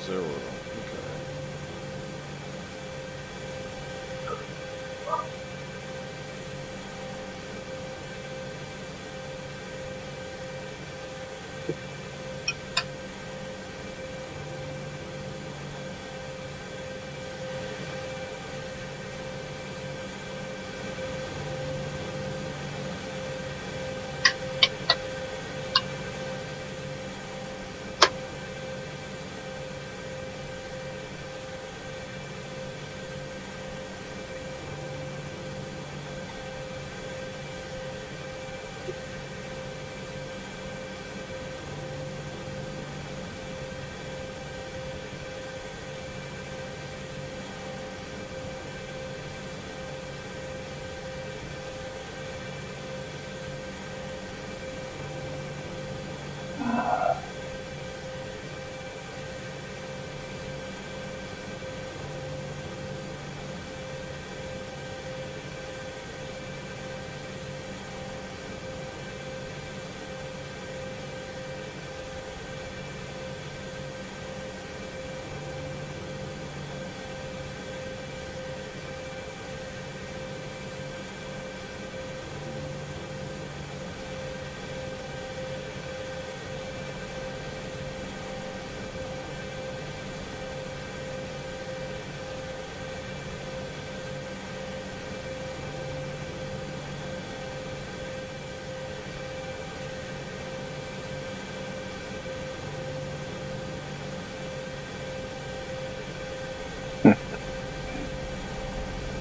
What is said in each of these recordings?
Zero. Okay.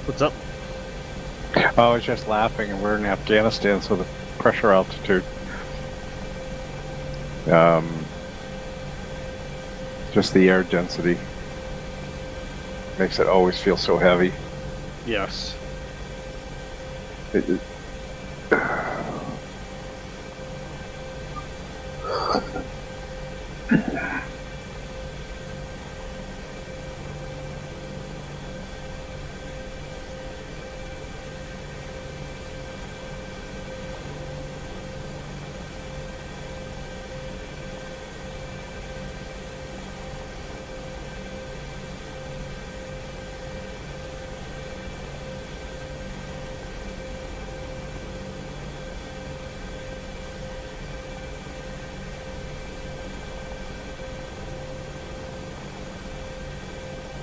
What's up? I was just laughing, and we're in Afghanistan, so the pressure altitude. Just the air density makes it always feel so heavy. Yes.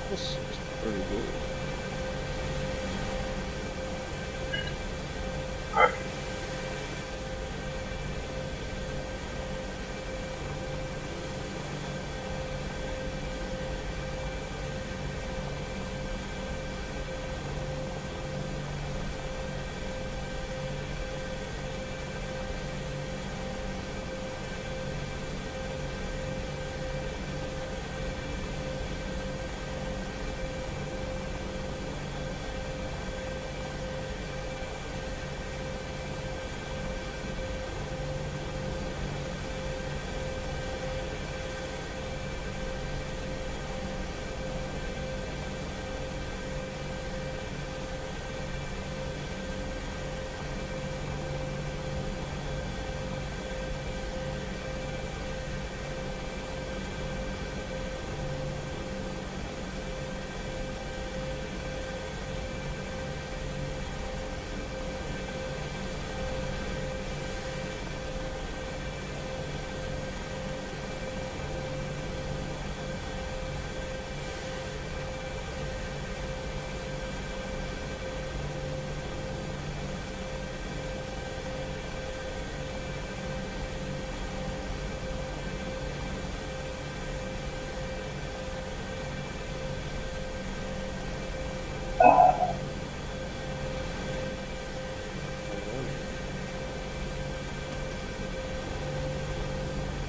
This is pretty good.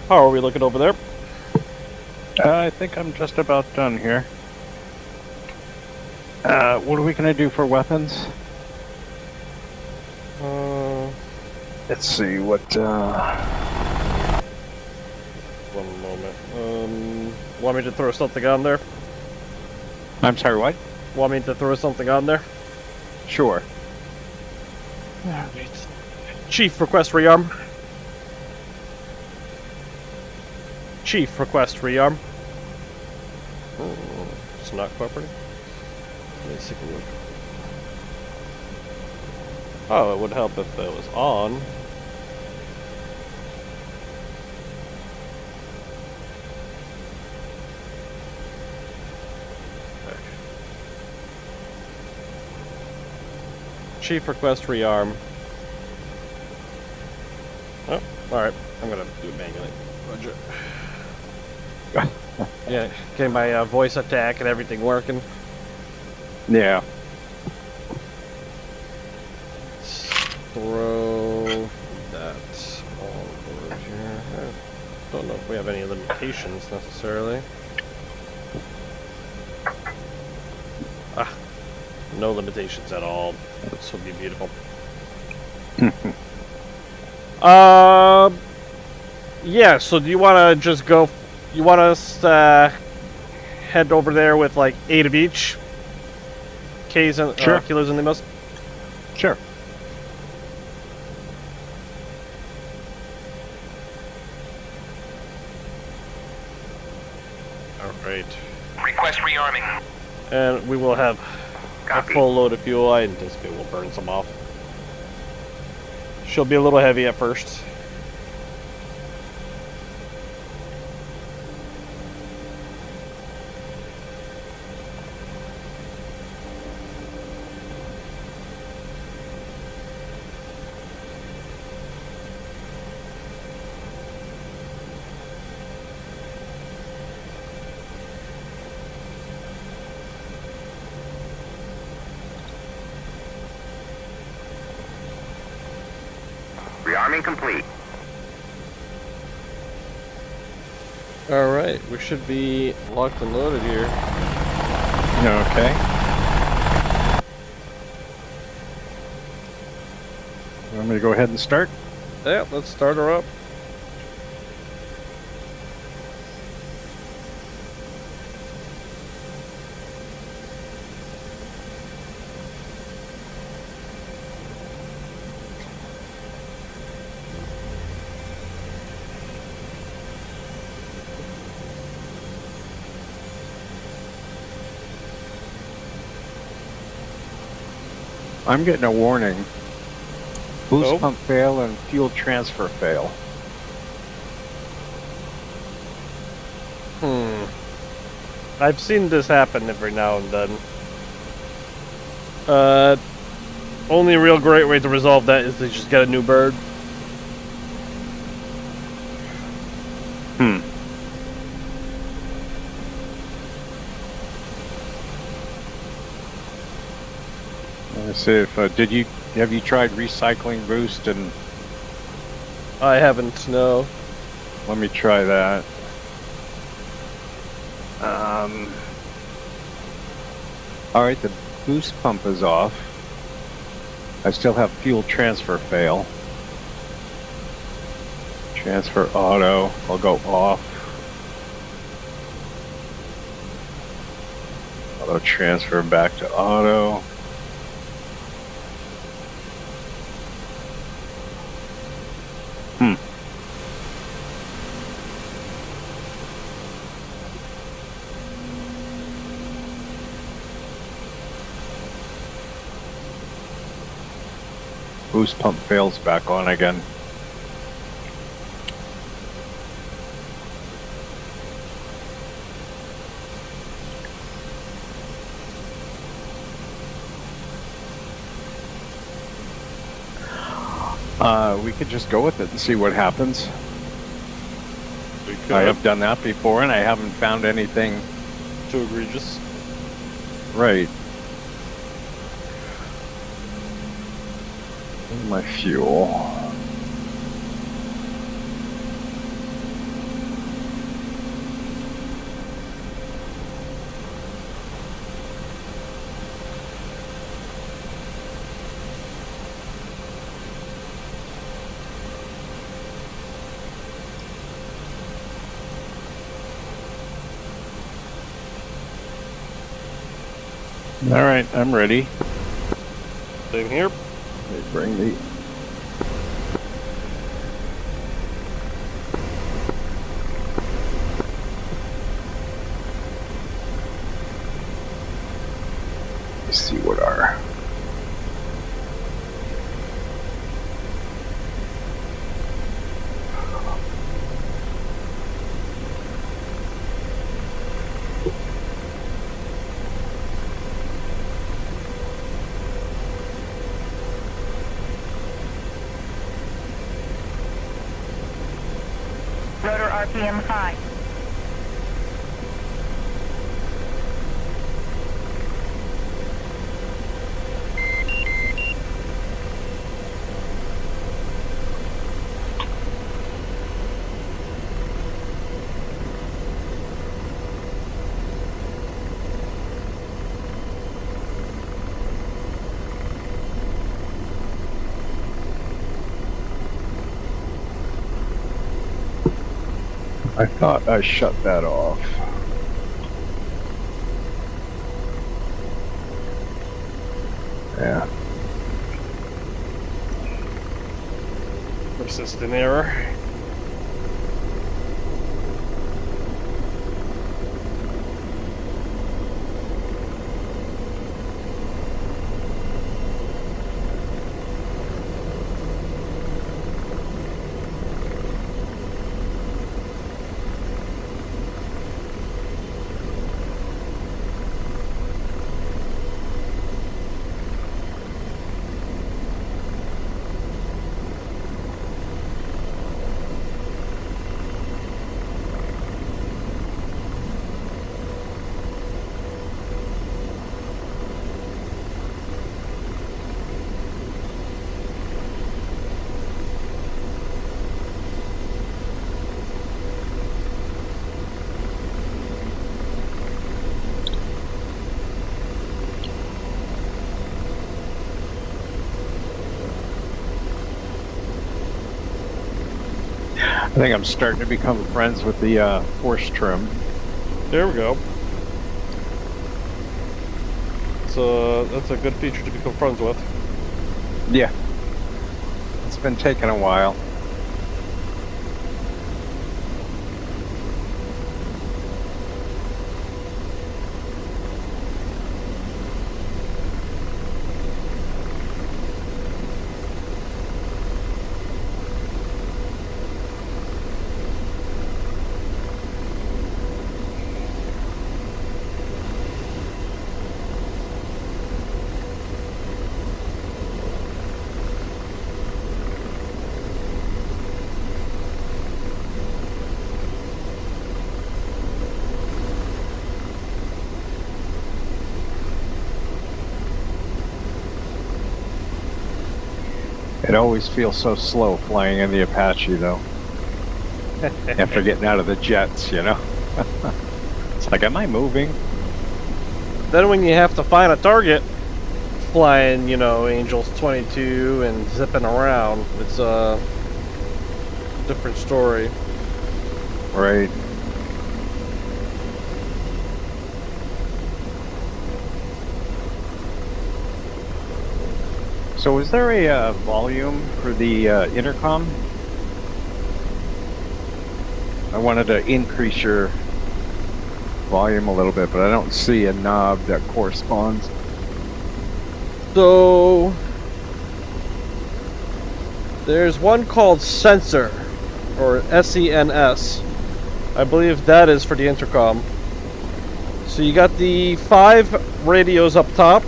How are we looking over there? I think I'm just about done here. What are we gonna do for weapons? Let's see what. 1 moment. Want me to throw something on there? I'm sorry, what? Want me to throw something on there? Sure. Alright. Chief, request rearm. Chief, request rearm. It's not cooperating. Let's take a look. Oh, it would help if it was on. Chief, request rearm. Oh, alright. I'm gonna do it manually. Roger. Yeah, getting my voice attack and everything working. Yeah. Let's throw that all over here. I don't know if we have any limitations necessarily. Ah, no limitations at all. This would be beautiful. Yeah, so do you want to just go... You want us to head over there with like 8 of each? K's and sure. Kilos and Limos? Sure. Alright. Request rearming. And we will have Copy. a full load of fuel. I anticipate we'll burn some off. She'll be a little heavy at first. Rearming complete. Alright, we should be locked and loaded here. Okay. You want me to go ahead and start? Yeah, let's start her up. I'm getting a warning. Boost Oh. pump fail and fuel transfer fail. I've seen this happen every now and then. Only real great way to resolve that is to just get a new bird. Let's see if have you tried recycling boost? And I haven't, no. let me try that. All right, the boost pump is off. I still have fuel transfer fail. Transfer auto. I'll go off. Auto transfer back to auto. Boost pump fails back on again. We could just go with it and see what happens. We could. I have done that before and I haven't found anything Too egregious. right. My fuel. All right, I'm ready. Same here. They bring the. Let's see what our. Rotor RPM high. I thought I shut that off. Yeah. Persistent error. I think I'm starting to become friends with the force trim. There we go. So that's a good feature to become friends with. Yeah. It's been taking a while. It always feels so slow flying in the Apache, though. After getting out of the jets, you know? It's like, am I moving? Then when you have to find a target, flying, you know, Angels 22 and zipping around, it's a different story. Right. So is there a volume for the intercom? I wanted to increase your volume a little bit, but I don't see a knob that corresponds. So there's one called Sensor, or SENS. I believe that is for the intercom. So you got the 5 radios up top,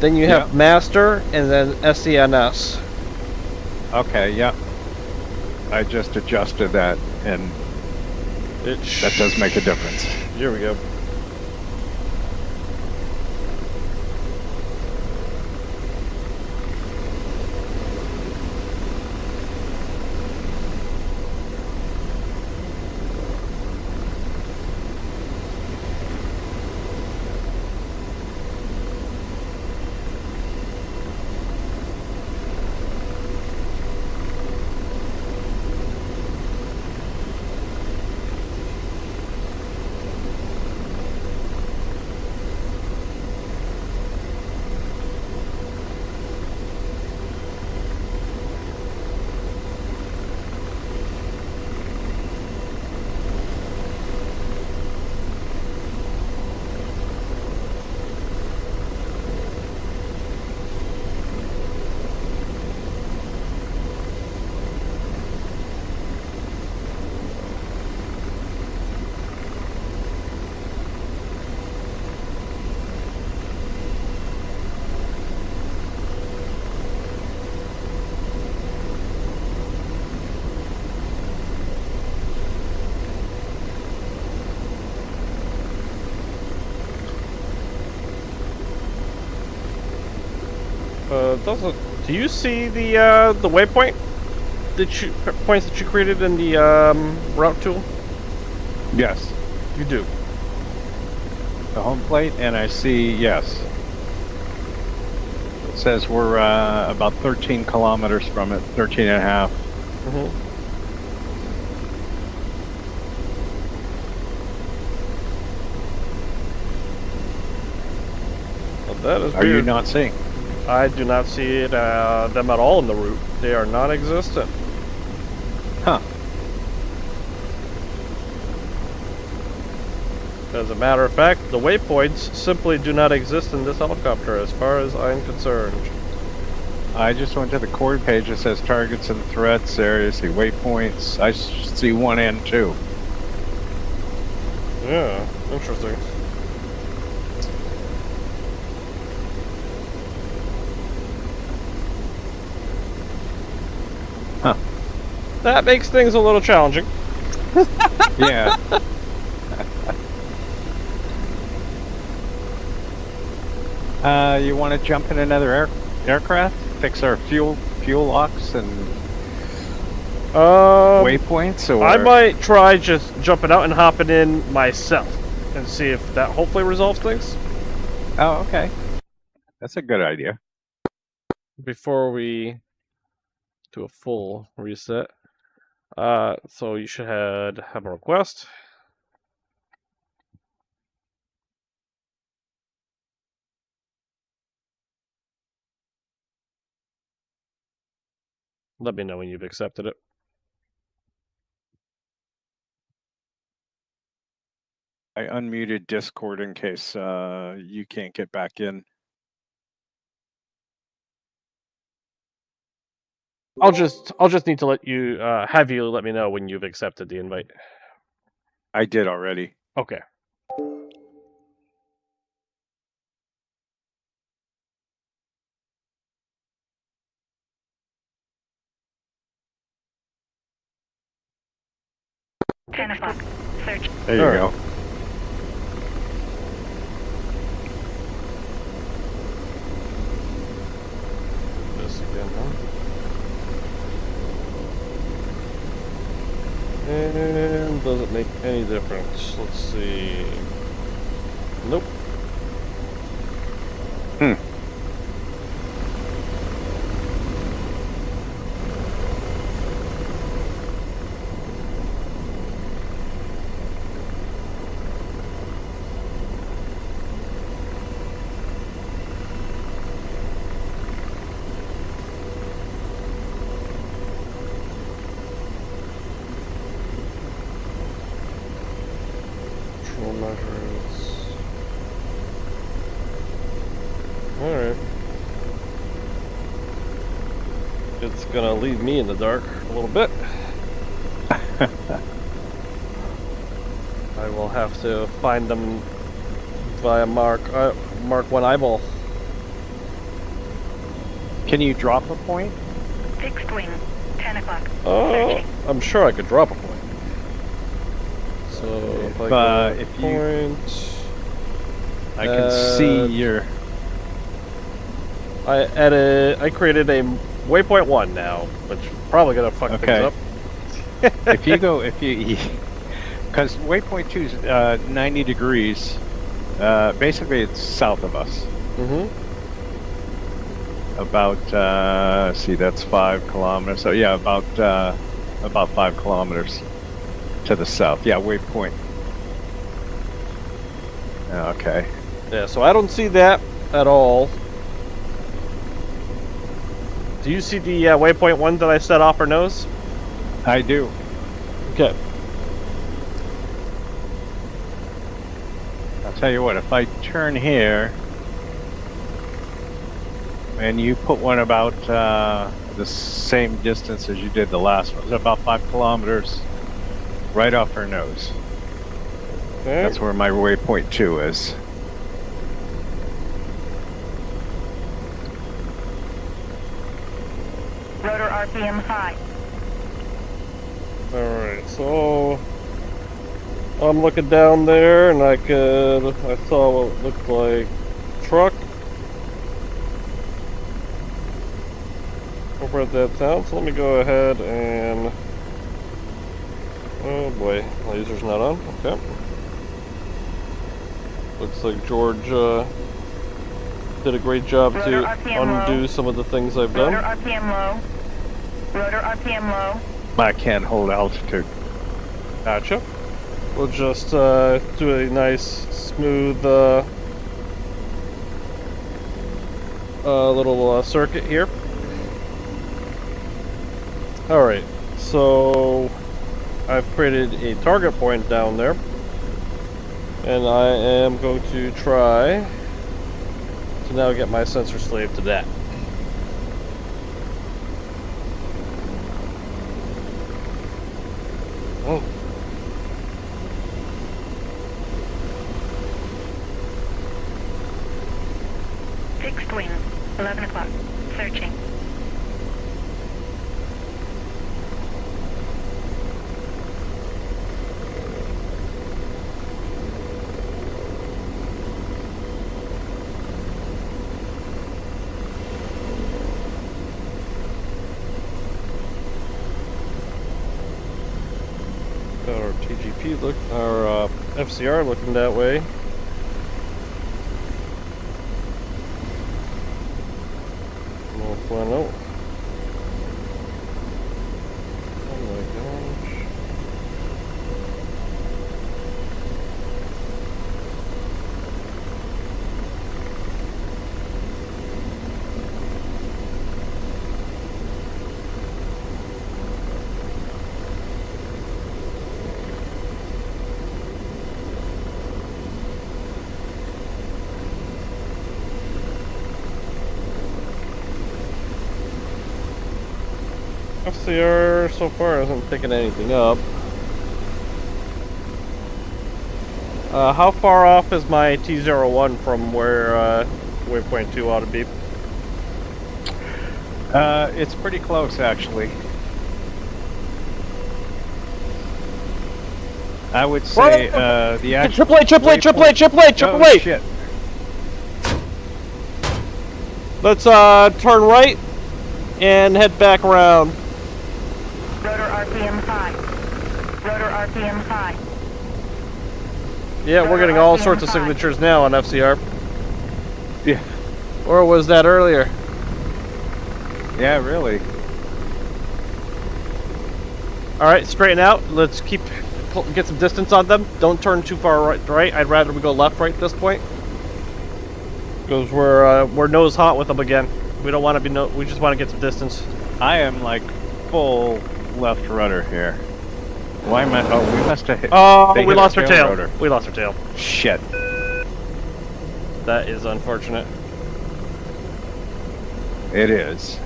then you have Master, and then SENS. Okay, yeah. I just adjusted that, and that does make a difference. Here we go. Doesn't. Do you see the waypoint? Points that you created in the route tool? Yes. You do. The home plate, and I see, yes. It says we're about 13 kilometers from it, 13 and a half. Mm-hmm. Well, that is Are weird. you not seeing? I do not see them at all in the route. They are non-existent. Huh. As a matter of fact, the waypoints simply do not exist in this helicopter as far as I'm concerned. I just went to the cord page that says targets and threats area, see waypoints. I see 1 and 2. Yeah, interesting. Huh. That makes things a little challenging. Yeah. You want to jump in another aircraft? Fix our fuel locks and waypoints? Or I might try just jumping out and hopping in myself and see if that hopefully resolves things. Oh, okay. That's a good idea. Before we do a full reset. So you should have a request. Let me know when you've accepted it. I unmuted Discord in case you can't get back in. I'll just need to let you have you let me know when you've accepted the invite. I did already. Okay. Search. There you go. This again, huh? And does it make any difference? Let's see. Nope. Control measures. Alright. It's gonna leave me in the dark a little bit. I will have to find them via Mark 1 eyeball. Can you drop a point? Fixed wing, 10 o'clock. Oh, I'm sure I could drop a point. So if I go if point, I can see your. I created a waypoint 1 now, which is probably gonna fuck things up. If you because waypoint 2 is 90 degrees. Basically, it's south of us. Mm-hmm. About see, that's 5 kilometers. So yeah, about 5 kilometers to the south. Yeah, waypoint. Okay. Yeah, so I don't see that at all. Do you see the waypoint 1 that I set off her nose? I do. Okay. I'll tell you what. If I turn here, and you put one about the same distance as you did the last one, about 5 kilometers, right off her nose. Okay. That's where my waypoint 2 is. Rotor RPM high. Alright, so I'm looking down there and I saw what looked like truck. where that down. So let me go ahead and... Oh boy, laser's not on. Okay. Looks like George did a great job Rotor to RPM undo low. some of the things I've Rotor done. RPM low. Rotor RPM low. I can't hold altitude. Gotcha. We'll just do a nice, smooth little circuit here. Alright, so I've created a target point down there. And I am going to try to now get my sensor slave to that. Oh. Fixed wing. 11 o'clock. Searching. Got our TGP look, our FCR looking that way. No fun out. Oh my gosh. FCR so far hasn't taken anything up. How far off is my T01 from where waypoint 2 ought to be? It's pretty close, actually. I would say the actual... Triple Oh, A! shit. Let's turn right and head back around. Rotor RPM high. Rotor RPM high. Yeah, we're getting all sorts of signatures now on FCR. Yeah. Or was that earlier? Yeah, really. Alright, straighten out. Let's get some distance on them. Don't turn too far right. I'd rather we go left-right at this point. Because we're nose hot with them again. We don't want to be we just want to get some distance. I am like full left rudder here. Why am I? Oh, we must have hit. Oh, they we hit lost our tail. rotor. We lost our tail. Shit. That is unfortunate. It is.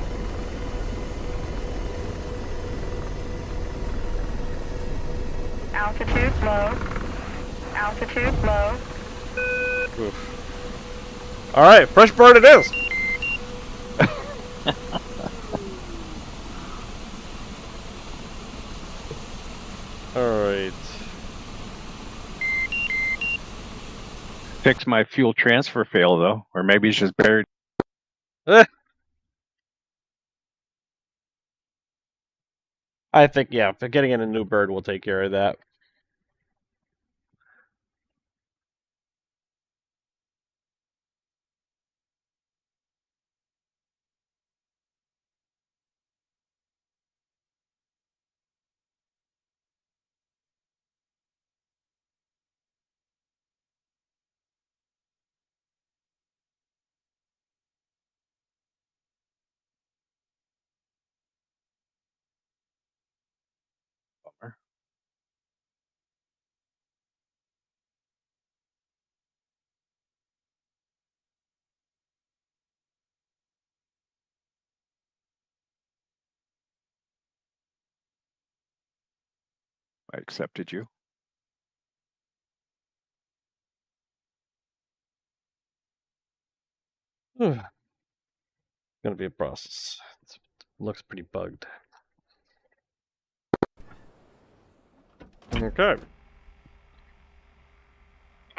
Altitude low. Altitude low. Alright, fresh bird it is. Alright. Fix my fuel transfer fail though, or maybe it's just buried. I think, yeah, getting in a new bird will take care of that. I accepted you. Gonna be a process. It looks pretty bugged. Okay.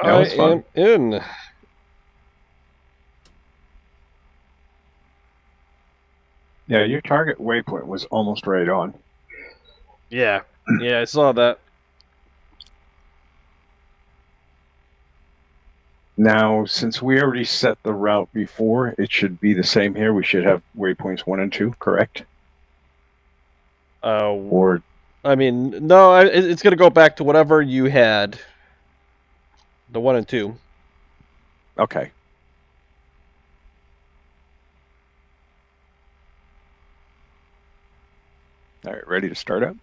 That was fun. I am in. Yeah, your target waypoint was almost right on. Yeah. Yeah, I saw that. Now, since we already set the route before, it should be the same here. We should have waypoints 1 and 2, correct? Or I mean, no, it's going to go back to whatever you had. The 1 and 2. okay. All right, ready to start up?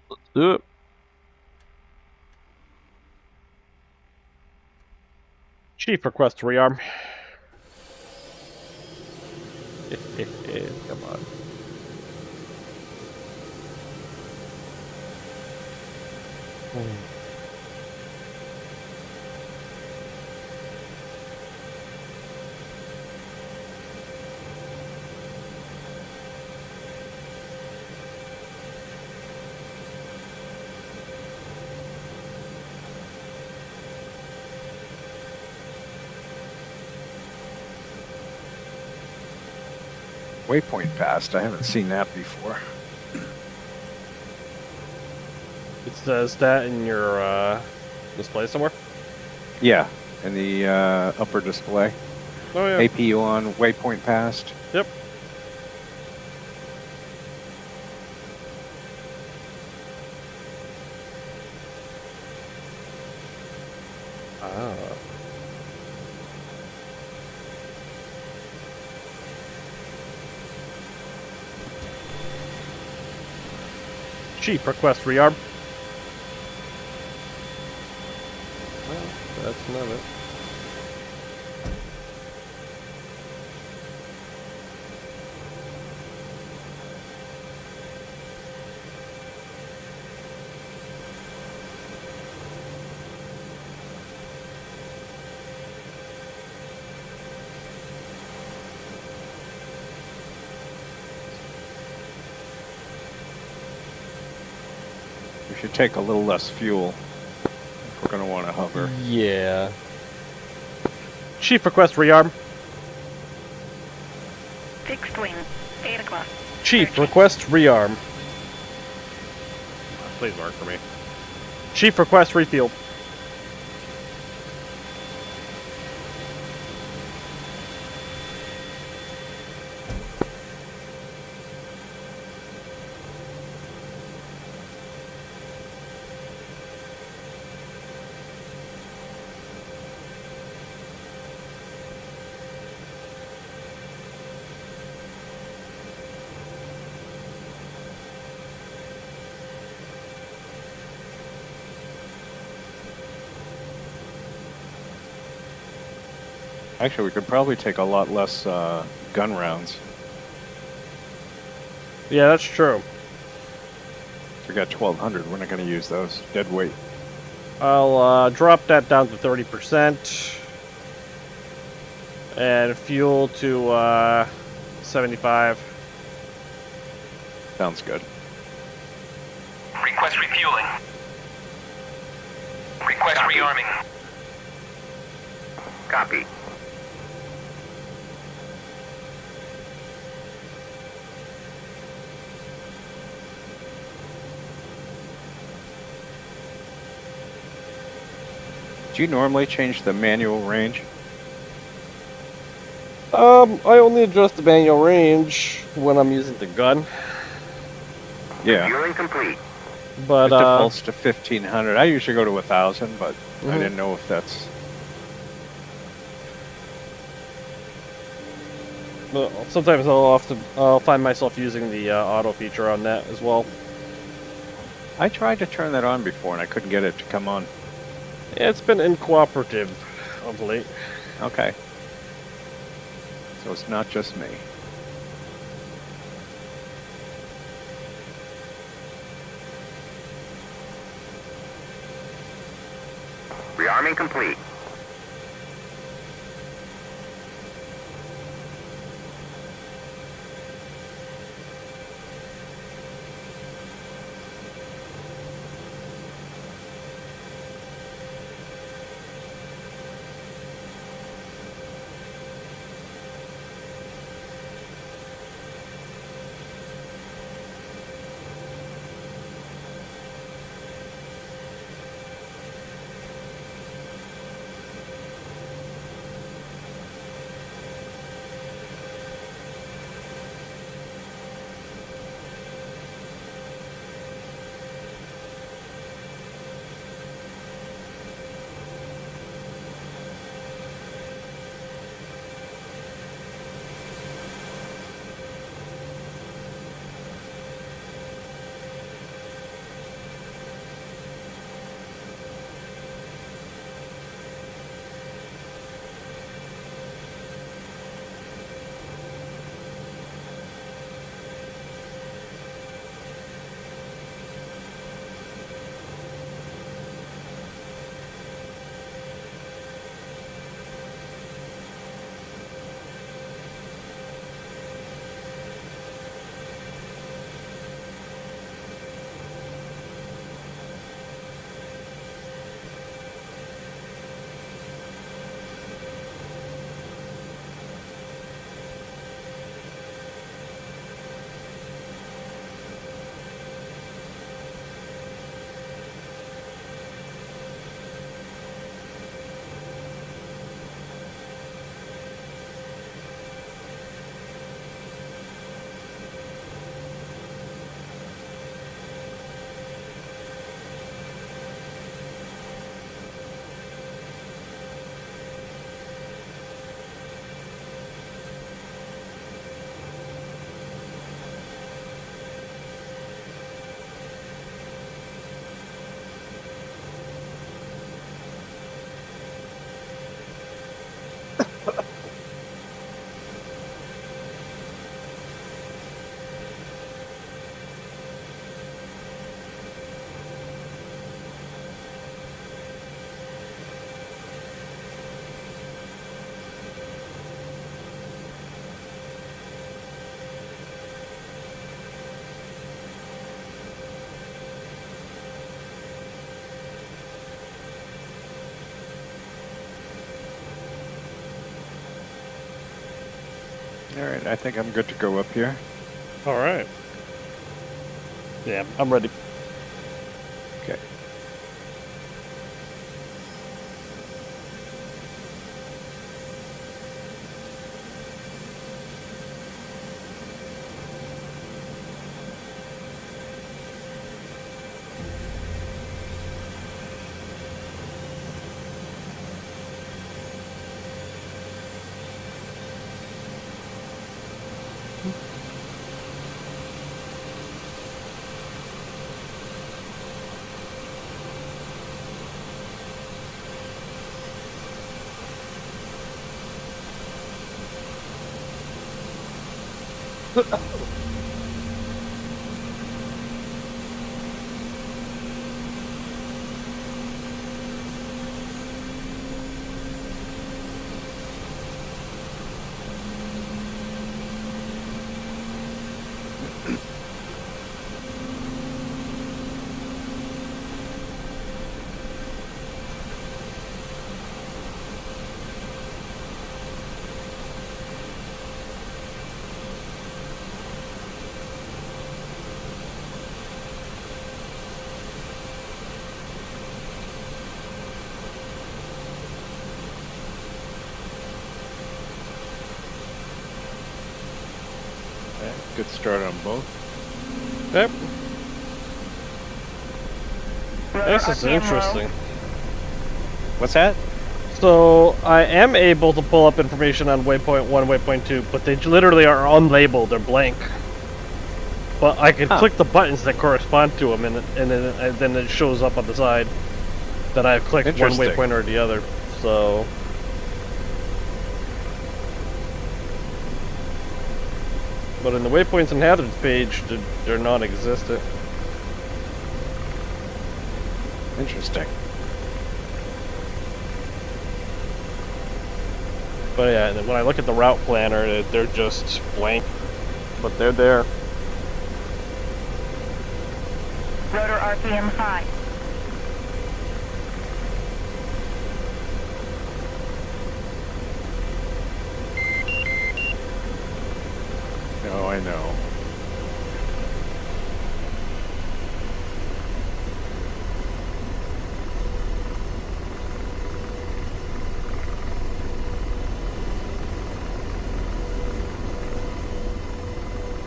Let's do it. Chief request to rearm. Come on. Waypoint passed. I haven't seen that before. It says that in your display somewhere? Yeah, in the upper display. Oh, yeah. APU on, waypoint passed. Yep. Ah. Chief request rearm. Well, that's not it. We should take a little less fuel if we're going to want to hover. Yeah. Chief request rearm. Fixed wing, 8 o'clock. Chief request rearm. Please work for me. Chief request refuel. Actually, we could probably take a lot less gun rounds. Yeah, that's true. We got 1,200. We're not going to use those. Dead weight. I'll drop that down to 30%. And fuel to 75. Sounds good. Request refueling. Request rearming. Copy. Do you normally change the manual range? I only adjust the manual range when I'm using the gun. Yeah. Refueling complete. But It defaults to 1,500. I usually go to 1,000, but I Mhm. didn't know if that's... sometimes I'll find myself using the auto feature on that as well. I tried to turn that on before, and I couldn't get it to come on. Yeah, it's been uncooperative of late. Okay. So it's not just me. Rearming complete. Alright, I think I'm good to go up here. All right. Yeah, I'm ready. Okay. Good start on both. Yep. Rotor This is RPM interesting. What's that? So I am able to pull up information on waypoint 1, waypoint 2, but they literally are unlabeled. They're blank. But I can click the buttons that correspond to them, and then it shows up on the side that I've clicked one Interesting. waypoint or the other. So. But in the waypoints and hazards page, they're non-existent. Interesting. But yeah, and then when I look at the route planner, they're just blank. But they're there. Rotor RPM high. Oh, I know.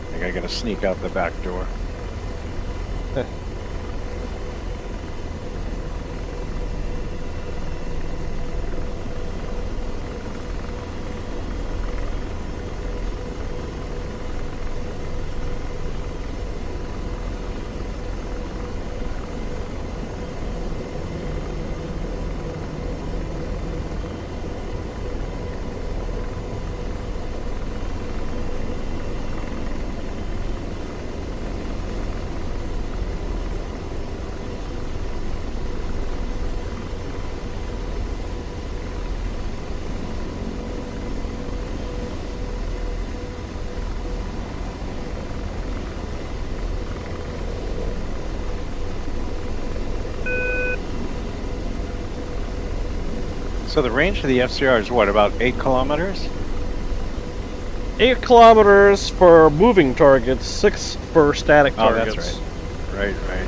I think I gotta sneak out the back door. So the range of the FCR is what, about 8 kilometers? 8 kilometers for moving targets, 6 for static Oh, targets. that's right. Right.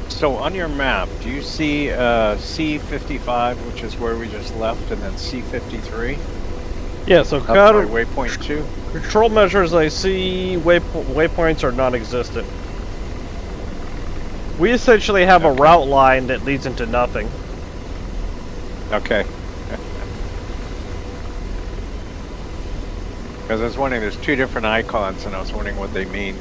So on your map, do you see C55, which is where we just left, and then C53? Yeah, so Up by counter waypoint 2? control measures I see waypoints are non-existent. We essentially have a route line that leads into nothing. Okay. Because I was wondering, there's 2 different icons, and I was wondering what they mean.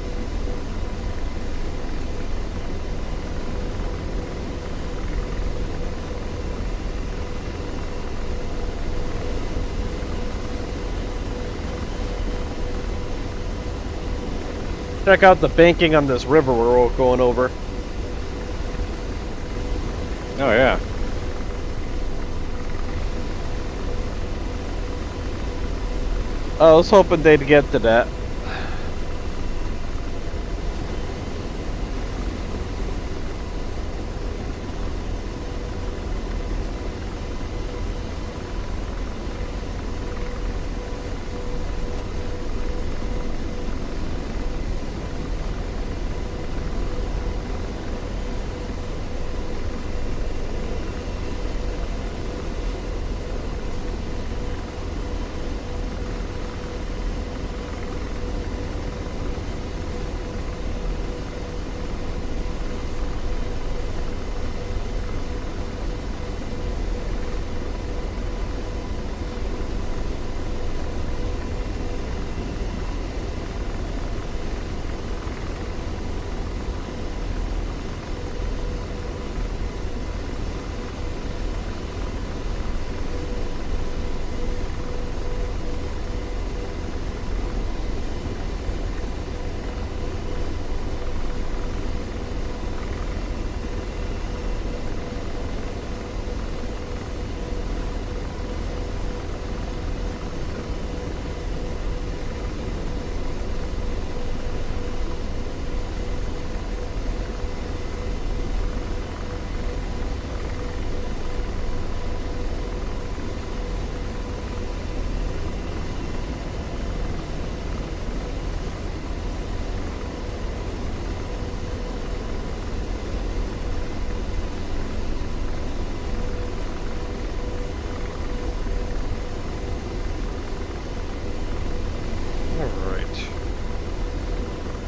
Check out the banking on this river we're going over. Oh yeah. I was hoping they'd get to that.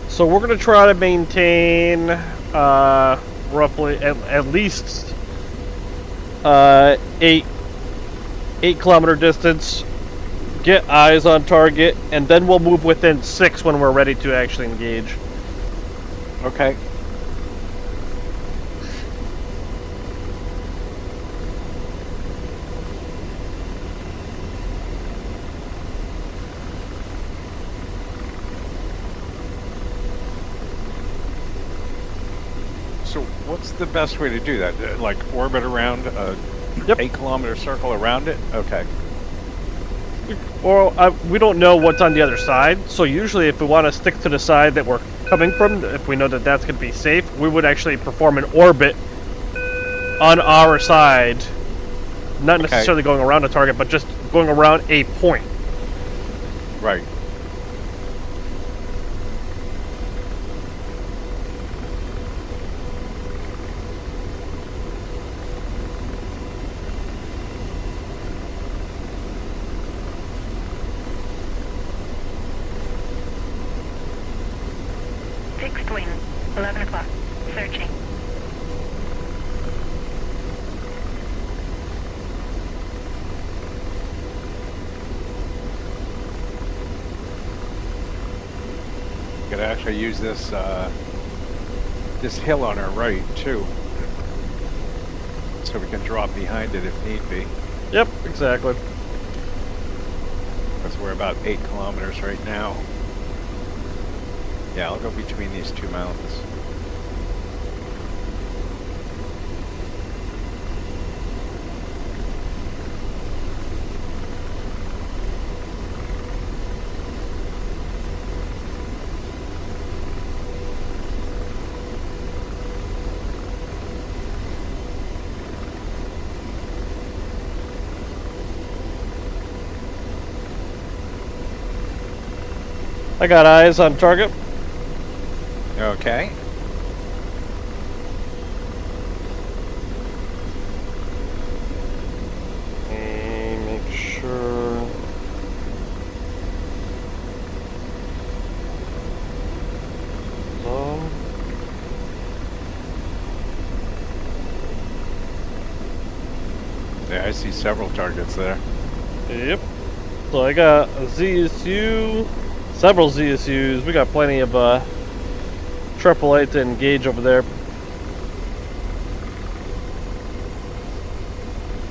So we're going to try to maintain roughly at least 8 kilometer distance, get eyes on target, and then we'll move within 6 when we're ready to actually engage. Okay. So what's the best way to do that? Like orbit around a 8-kilometer circle around it? Okay. Well, we don't know what's on the other side, so usually if we want to stick to the side that we're coming from, if we know that that's going to be safe, we would actually perform an orbit on our side, not necessarily going around a target, but just going around a point. Right. Fixed wing, 11 o'clock. Searching. Could actually use this this hill on our right too, so we can drop behind it if need be. Yep, exactly. Because we're about 8 kilometers right now. Yeah, I'll go between these 2 mountains. I got eyes on target. Okay. Make sure. Yeah, I see several targets there. Yep. So I got a ZSU, several ZSUs. We got plenty of AAA to engage over there.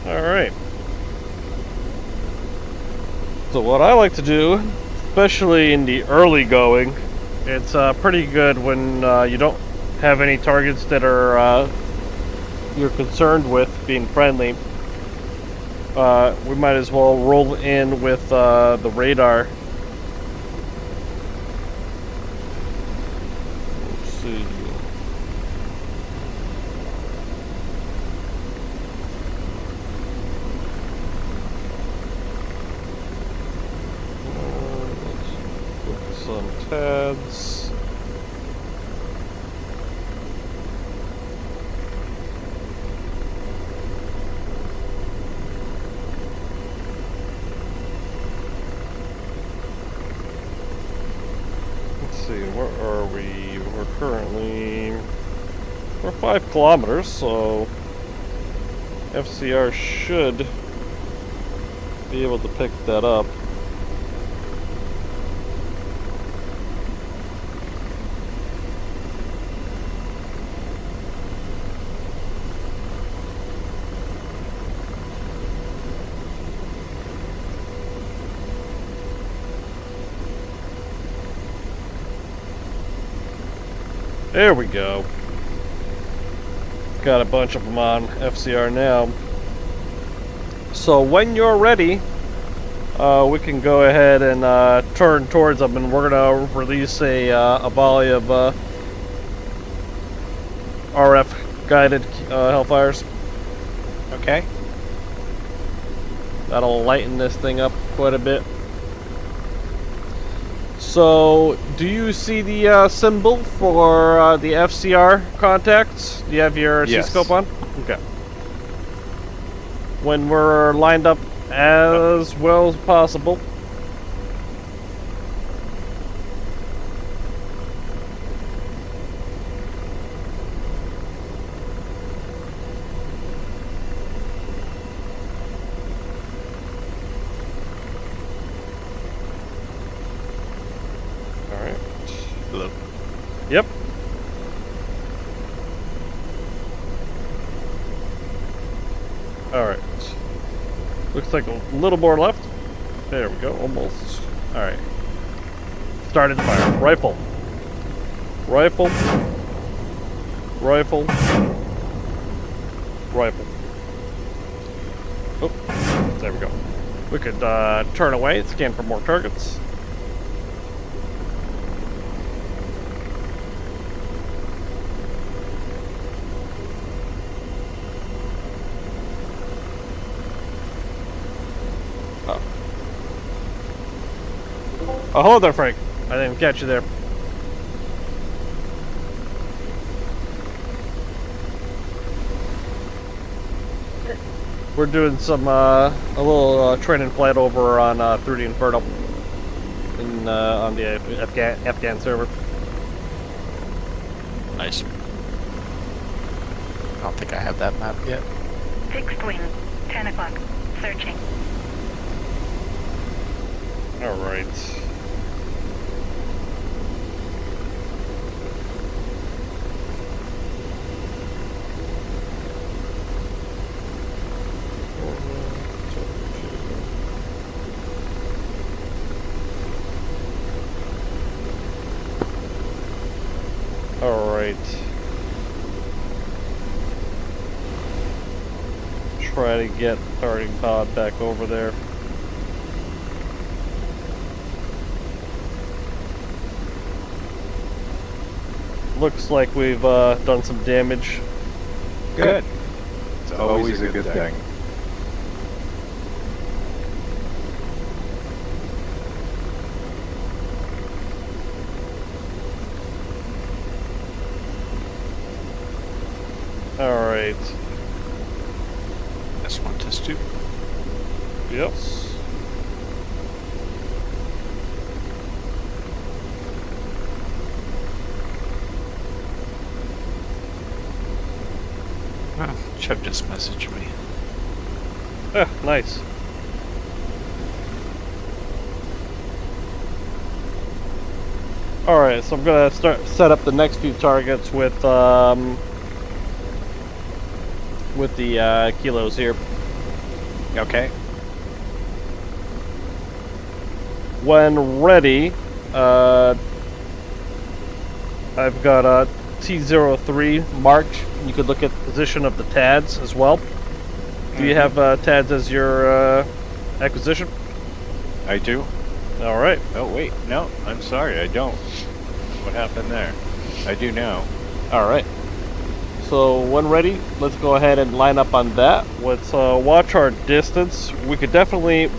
Alright. So what I like to do, especially in the early going, It's pretty good when you don't have any targets that are you're concerned with being friendly. We might as well roll in with the radar. Let's see. Let's look at some TADs. Where are we? We're 5 kilometers, so FCR should be able to pick that up. There we go. Got a bunch of them on FCR now. So when you're ready, we can go ahead and turn towards them, and we're gonna release a volley of RF guided Hellfires. Okay. That'll lighten this thing up quite a bit. So, do you see the symbol for the FCR contacts? Do you have your Yes. C-scope on? Okay. When we're lined up as well as possible. Hello. Yep. Alright. Looks like a little more left. There we go, almost. Alright. Started the fire. Rifle. Rifle. Rifle. Rifle. Oh, there we go. We could turn away, scan for more targets. Oh, hold there, Frank. I didn't catch you there. We're doing some a little training flight over on through the Inferno in on the Afghan server. Nice. I don't think I have that map yet. Fixed wing, 10 o'clock. Searching. All right. Alright. Try to get starting pod back over there. Looks like we've done some damage. Good. It's always a good thing. Alright. That's 1, test 2. Yep. Oh, Chuck just messaged me. Ah, nice. Alright, so I'm gonna set up the next few targets with the kilos here. Okay. When ready, I've got T03 marked. You could look at the position of the TADs as well. Do you have TADs as your acquisition? I do. All right. Oh, wait. No, I'm sorry. I don't. What happened there? I do now. All right. So when ready, let's go ahead and line up on that. Let's watch our distance. We could definitely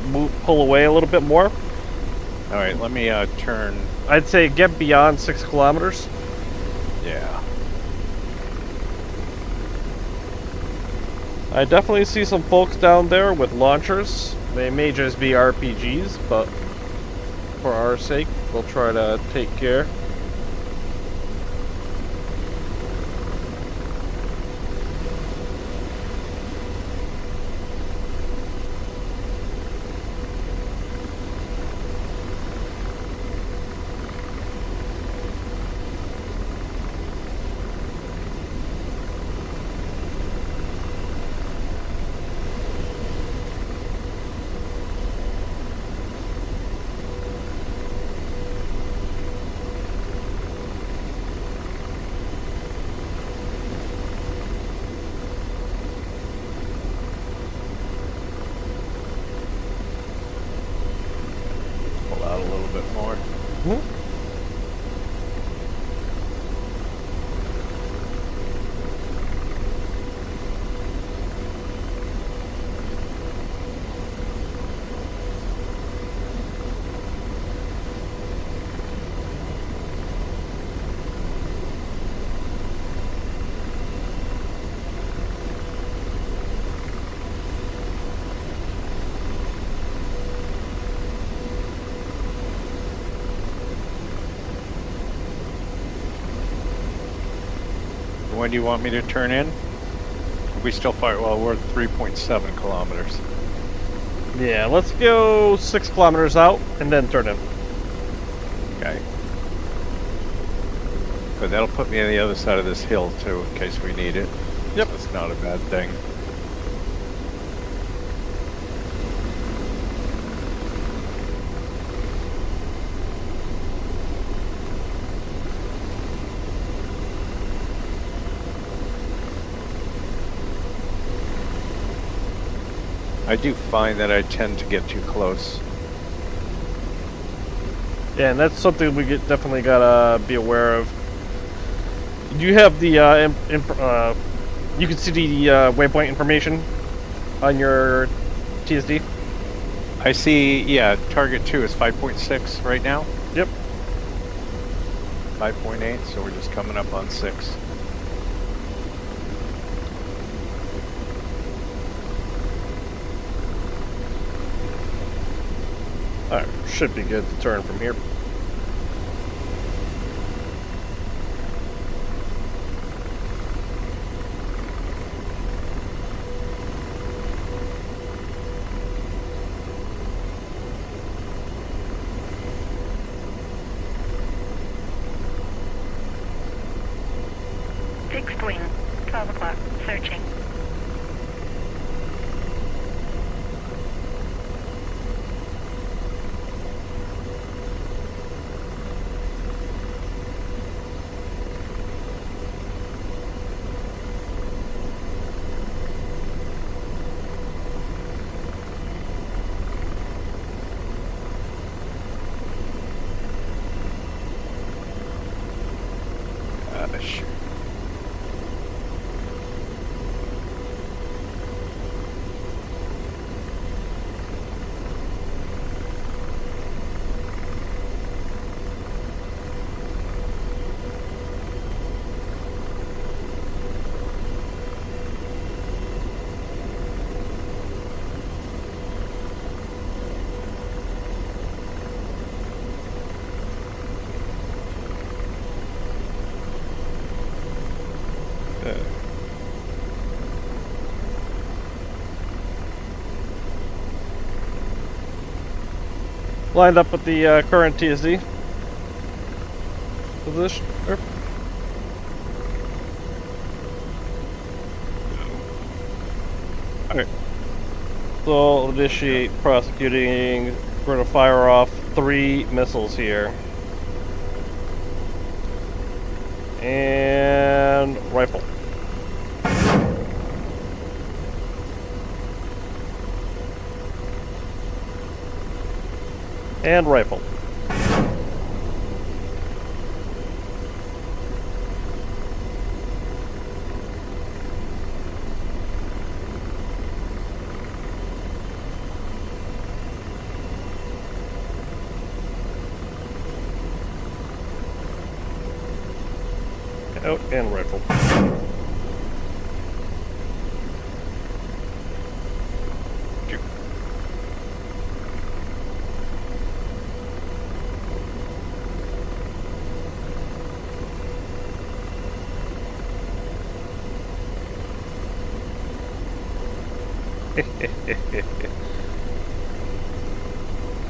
pull away a little bit more. All right, let me turn. I'd say get beyond 6 kilometers. Yeah. I definitely see some folks down there with launchers. They may just be RPGs, but for our sake, we'll try to take care. Pull out a little bit more. When do you want me to turn in? We still fire. Well, we're 3.7 kilometers. Yeah, let's go 6 kilometers out and then turn in. Okay. But that'll put me on the other side of this hill too, in case we need it. Yep. That's not a bad thing. I do find that I tend to get too close. Yeah, and that's something we definitely gotta be aware of. Do you have the you can see the waypoint information on your TSD? I see, yeah, target 2 is 5.6 right now. Yep. 5.8, so we're just coming up on 6. Alright, should be good to turn from here. Fixed wing, 12 o'clock, searching. Sure. Lined up with the current TSD position. Alright. So I'll initiate prosecuting. We're going to fire off 3 missiles here. And rifle. And rifle. Oh, and rifle. Shoot.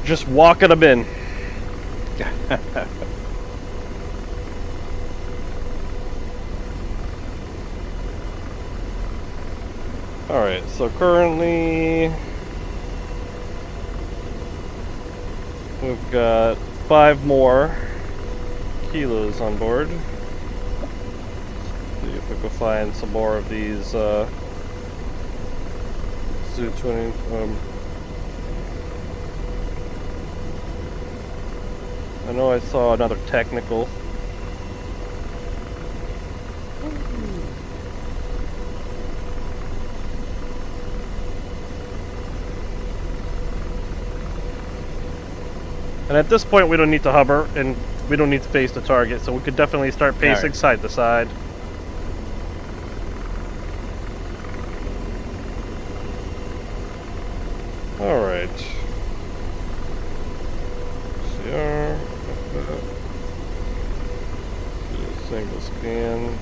Just walking them in. Alright, so currently we've got 5 more kilos on board. See if we can find some more of these Zoo-20 I know I saw another technical. And at this point, we don't need to hover, and we don't need to face the target, so we could definitely start pacing side to side. Alright. CR. Single scan.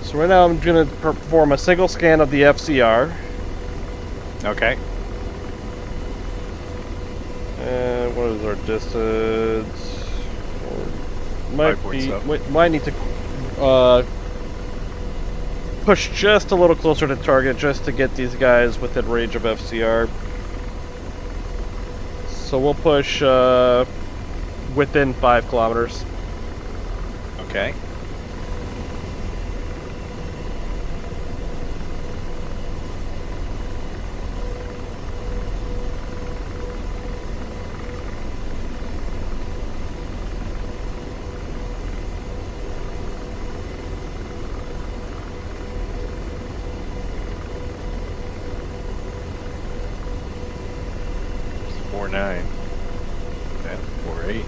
So right now I'm going to perform a single scan of the FCR. Okay. And what is our distance? Might need to push just a little closer to target just to get these guys within range of FCR. So we'll push within 5 kilometers. Okay. It's 4.9. That's 4.8.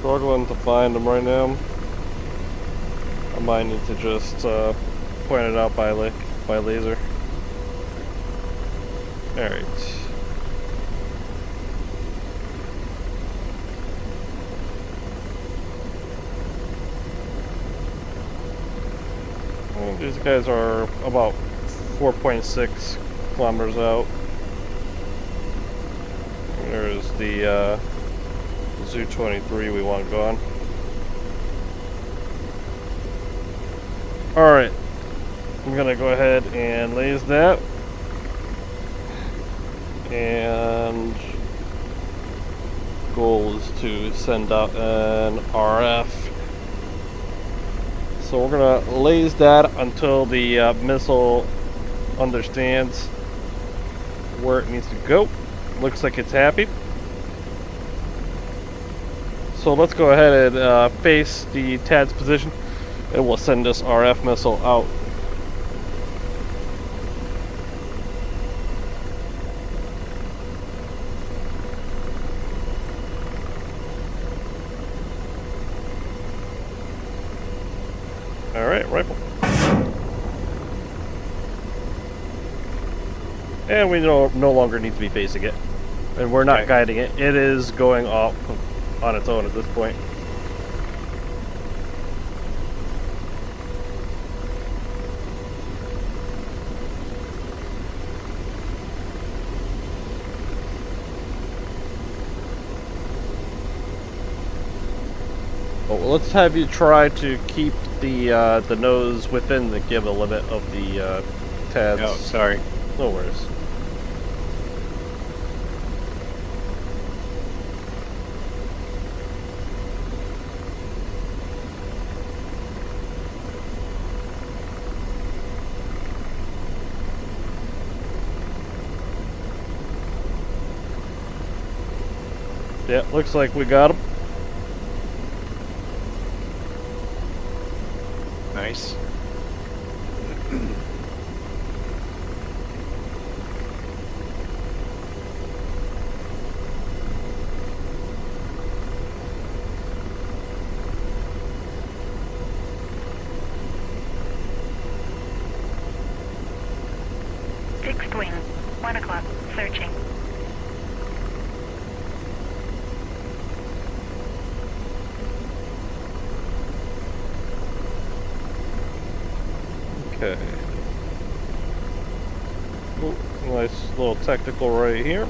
Struggling to find them right now. I might need to just point it out by laser. Alright. Well, these guys are about 4.6 kilometers out. There's the Zoo-23 we want gone. Alright. I'm gonna go ahead and laze that. And goal is to send out an RF. So we're gonna laze that until the missile understands where it needs to go. Looks like it's happy. So let's go ahead and face the TAD's position, and we'll send this RF missile out. Alright, rifle. And we no longer need to be facing it. And we're not guiding it. It is going off on its own at this point. But let's have you try to keep the nose within the give limit of the TADs. Oh, sorry. No worries. Yeah, looks like we got him. Nice. Fixed wing, 1 o'clock, searching. Okay. Ooh, nice little technical right here.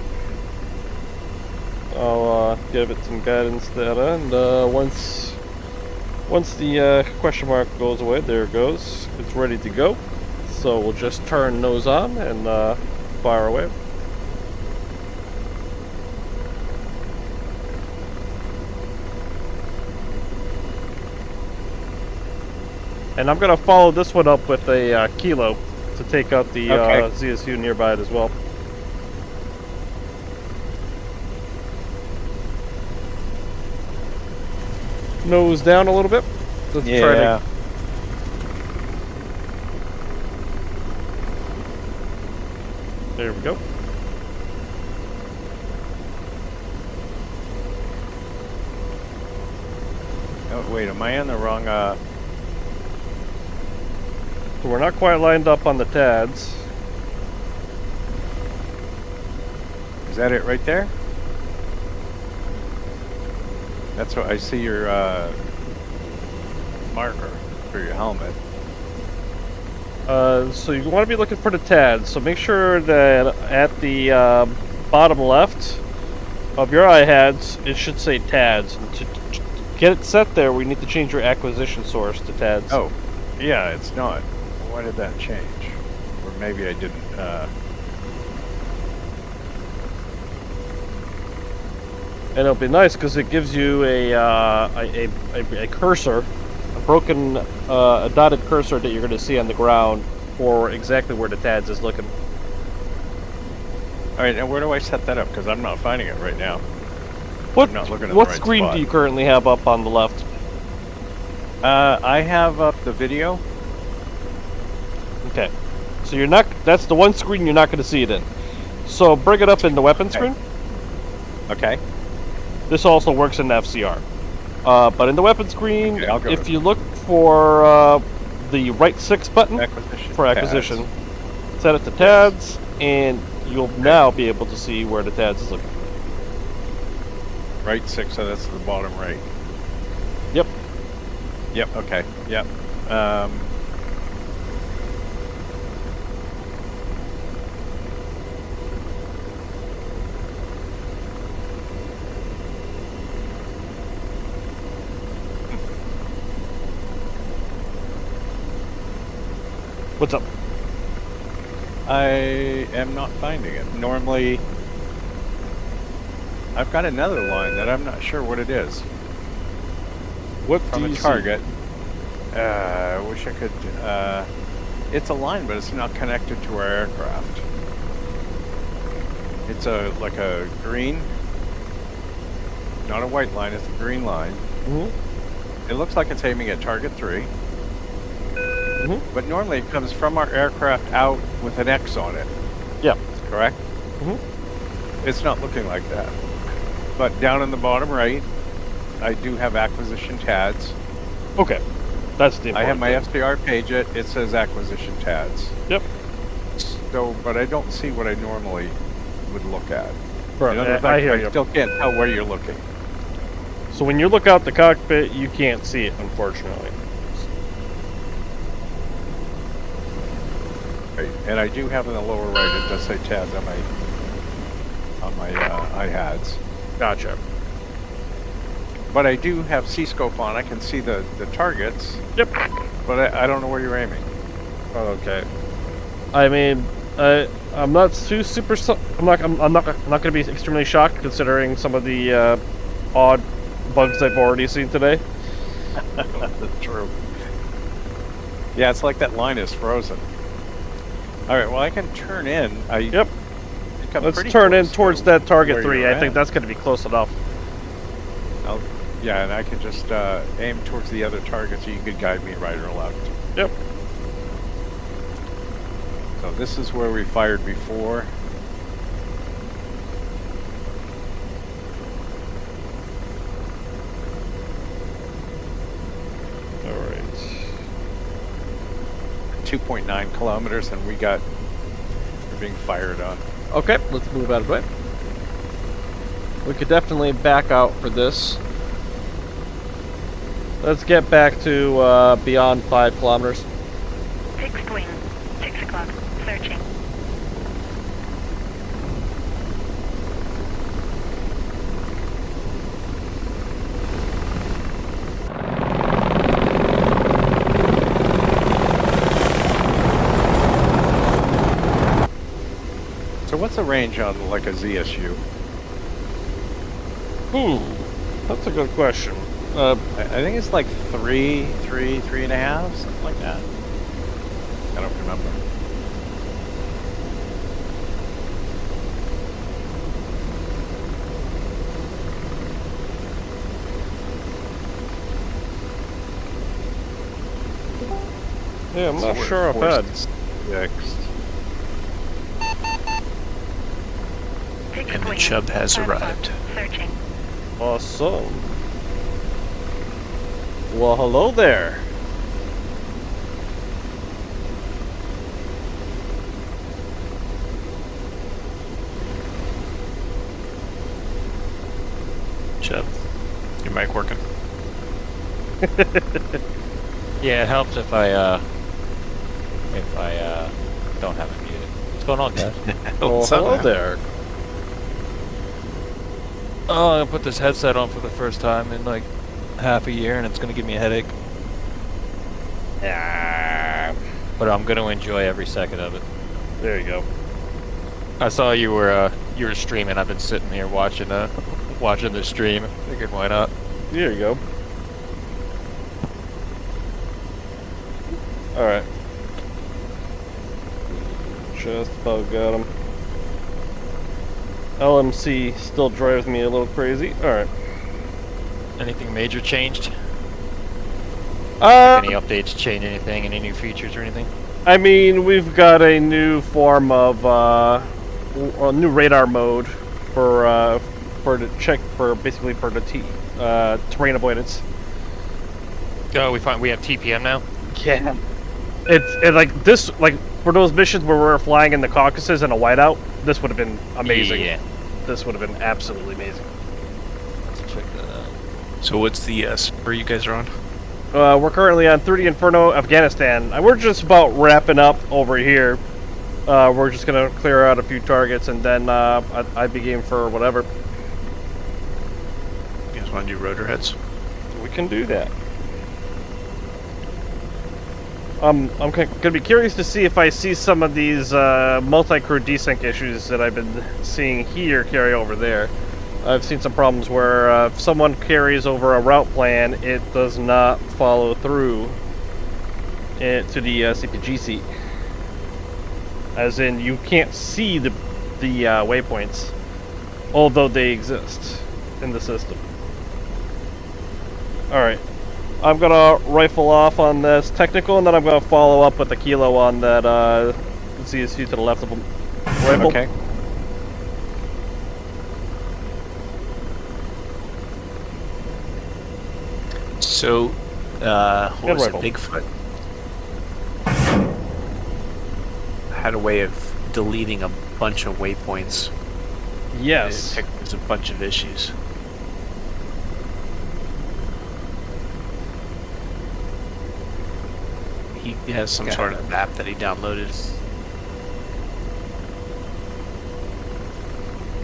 I'll give it some guidance data, and once the question mark goes away, there it goes. It's ready to go. So we'll just turn nose on and fire away. And I'm gonna follow this one up with a kilo to take out the Okay. ZSU nearby it as well. Nose down a little bit. Let's try Yeah. to. There we go. Oh, wait, am I on the wrong, So we're not quite lined up on the TADs. is that it right there? That's what I see your, marker for your helmet. So you want to be looking for the TADs. So make sure that at the bottom left of your iHads, it should say TADs. And to get it set there, we need to change your acquisition source to TADs. Oh, yeah, it's not. Why did that change? Or maybe I didn't, And it'll be nice because it gives you a cursor, a broken, a dotted cursor that you're going to see on the ground for exactly where the TADs is looking. Alright, and where do I set that up? Because I'm not finding it right now. What not looking at the what right screen spot. do you currently have up on the left? I have up the video. Okay, so you're not. That's the one screen you're not going to see it in. So bring it up in the weapon Okay. screen. Okay. This also works in the FCR. But in the weapon screen, Okay, I'll go if to- you look for the right 6 button Acquisition. for acquisition, set it to TADs, and you'll now be able to see where the TADs is looking. Right 6, so that's the bottom right. Yep. Yep, okay. Yep. What's up? I am not finding it. Normally, I've got another line that I'm not sure what it is. What From do a you see? target. I wish I could. It's a line, but it's not connected to our aircraft. It's like a green, not a white line. It's a green line. Mm-hmm. It looks like it's aiming at target 3. Mm-hmm. But normally it comes from our aircraft out with an X on it. Yeah. Correct? Mm-hmm. It's not looking like that. But down in the bottom right, I do have acquisition TADs. Okay. That's the I have important my thing. FDR page it says acquisition TADs. Yep. So, but I don't see what I normally would look at. Right, In other words, I hear you. still can't tell where you're looking. So when you look out the cockpit, you can't see it, unfortunately. Right. And I do have in the lower right, it does say TADs on my iHads. Gotcha. But I do have C-scope on. I can see the targets. Yep. But I don't know where you're aiming. Okay. I mean, I'm not too super. I'm not going to be extremely shocked considering some of the odd bugs I've already seen today. That's true. Yeah, it's like that line is frozen. All right. Well, I can turn in. Yep. Let's turn in towards that target 3. I think that's going to be close enough. Yeah, and I can just aim towards the other target so you could guide me right or left. Yep. So this is where we fired before. Alright. 2.9 kilometers, and we're being fired on. Okay, let's move out of the way. We could definitely back out for this. Let's get back to beyond 5 kilometers. Fixed wing, 6 o'clock, searching. So what's the range on like a ZSU? That's a good question. I think it's like 3.5, something like that. I don't remember. Yeah, I'm not So sure we're I've had. forced fixed. Fixed And the wing, chub has 5 o'clock, arrived. searching. Awesome. Well, hello there. Chub, your mic working? Yeah, it helps if I don't have it muted. What's going on, guys? Well, hello there. Oh, I put this headset on for the first time in like half a year, and it's gonna give me a headache. But I'm gonna enjoy every second of it. There you go. I saw you were streaming. I've been sitting here watching the stream. Figured why not? There you go. Alright. Just about got him. LMC still drives me a little crazy. Alright. Anything major changed? Any updates change anything? Any new features or anything? I mean, we've got a new form of a new radar mode for the check for basically for the terrain avoidance. Oh, we have TPM now. Yeah. It's like this, like for those missions where we're flying in the Caucasus in a whiteout. This would have been amazing. Yeah. This would have been absolutely amazing. Let's check that out. So what's the server you guys are on? We're currently on 30 Inferno, Afghanistan. We're just about wrapping up over here. We're just gonna clear out a few targets, and then I'd be game for whatever. You guys want to do rotor heads? We can do that. I'm gonna be curious to see if I see some of these multi-crew desync issues that I've been seeing here carry over there. I've seen some problems where if someone carries over a route plan, it does not follow through to the CPG seat. As in, you can't see the waypoints, although they exist in the system. Alright. I'm gonna rifle off on this technical, and then I'm gonna follow up with a kilo on that ZSU to the left of them. Rifle. Okay. So, what was it? rifle. Bigfoot had a way of deleting a bunch of waypoints. Yes. There's a bunch of issues. He has some sort of map that he downloaded.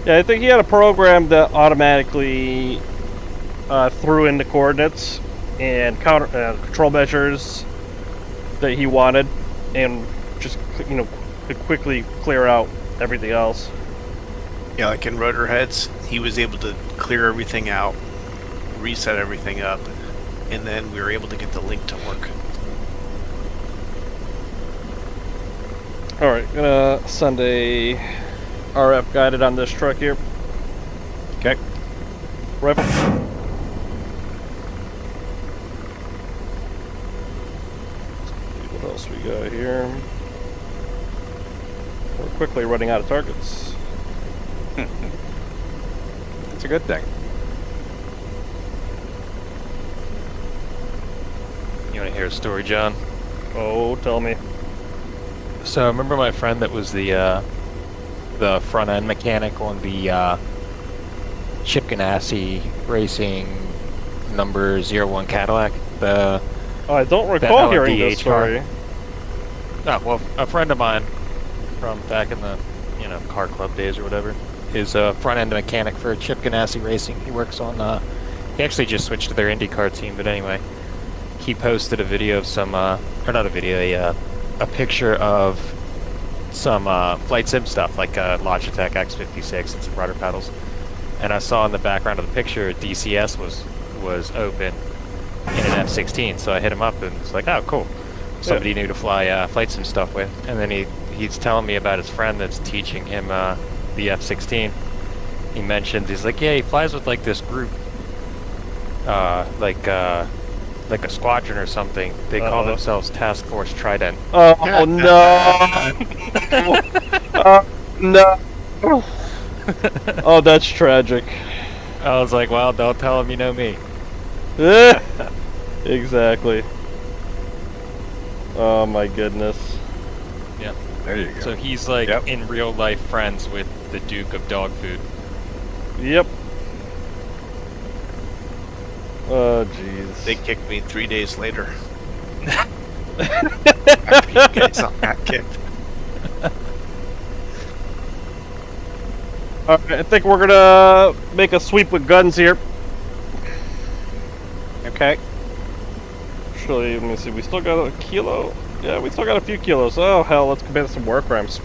Yeah, I think he had a program that automatically threw in the coordinates and control measures that he wanted, and just to quickly clear out everything else. Yeah, like in rotor heads, he was able to clear everything out, reset everything up, and then we were able to get the link to work. Alright, gonna send a RF guided on this truck here. Okay. Rifle. What else we got here? We're quickly running out of targets. It's a good thing. You want to hear a story, John? Oh, tell me. So remember my friend that was the front end mechanic on the Chip Ganassi Racing number 01 Cadillac? Oh, I don't recall hearing this LMDH story. Oh, well, a friend of mine from back in the car club days or whatever is a front end mechanic for Chip Ganassi Racing. He works on he actually just switched to their IndyCar team, but anyway, he posted a video of some or not a video, a picture of some flight sim stuff, like Logitech X56 and some rudder pedals. And I saw in the background of the picture DCS was open in an F-16, so I hit him up and it's like, oh, cool. Somebody new to fly flight sim stuff with. And then he's telling me about his friend that's teaching him the F-16. He mentioned, he's like, yeah, he flies with like this group, like a squadron or something. They call themselves Task Force Trident. Oh no! No! Oh, that's tragic. I was like, well, don't tell him you know me. Exactly. Oh my goodness. Yeah. There you go. So he's like in real life friends with the Duke of Dog Food. Yep. Oh jeez. They kicked me 3 days later. After you guys all got kicked. Alright, I think we're gonna make a sweep with guns here. Okay. Actually, let me see, we still got a kilo? Yeah, we still got a few kilos. Oh hell, let's commit some war crimes.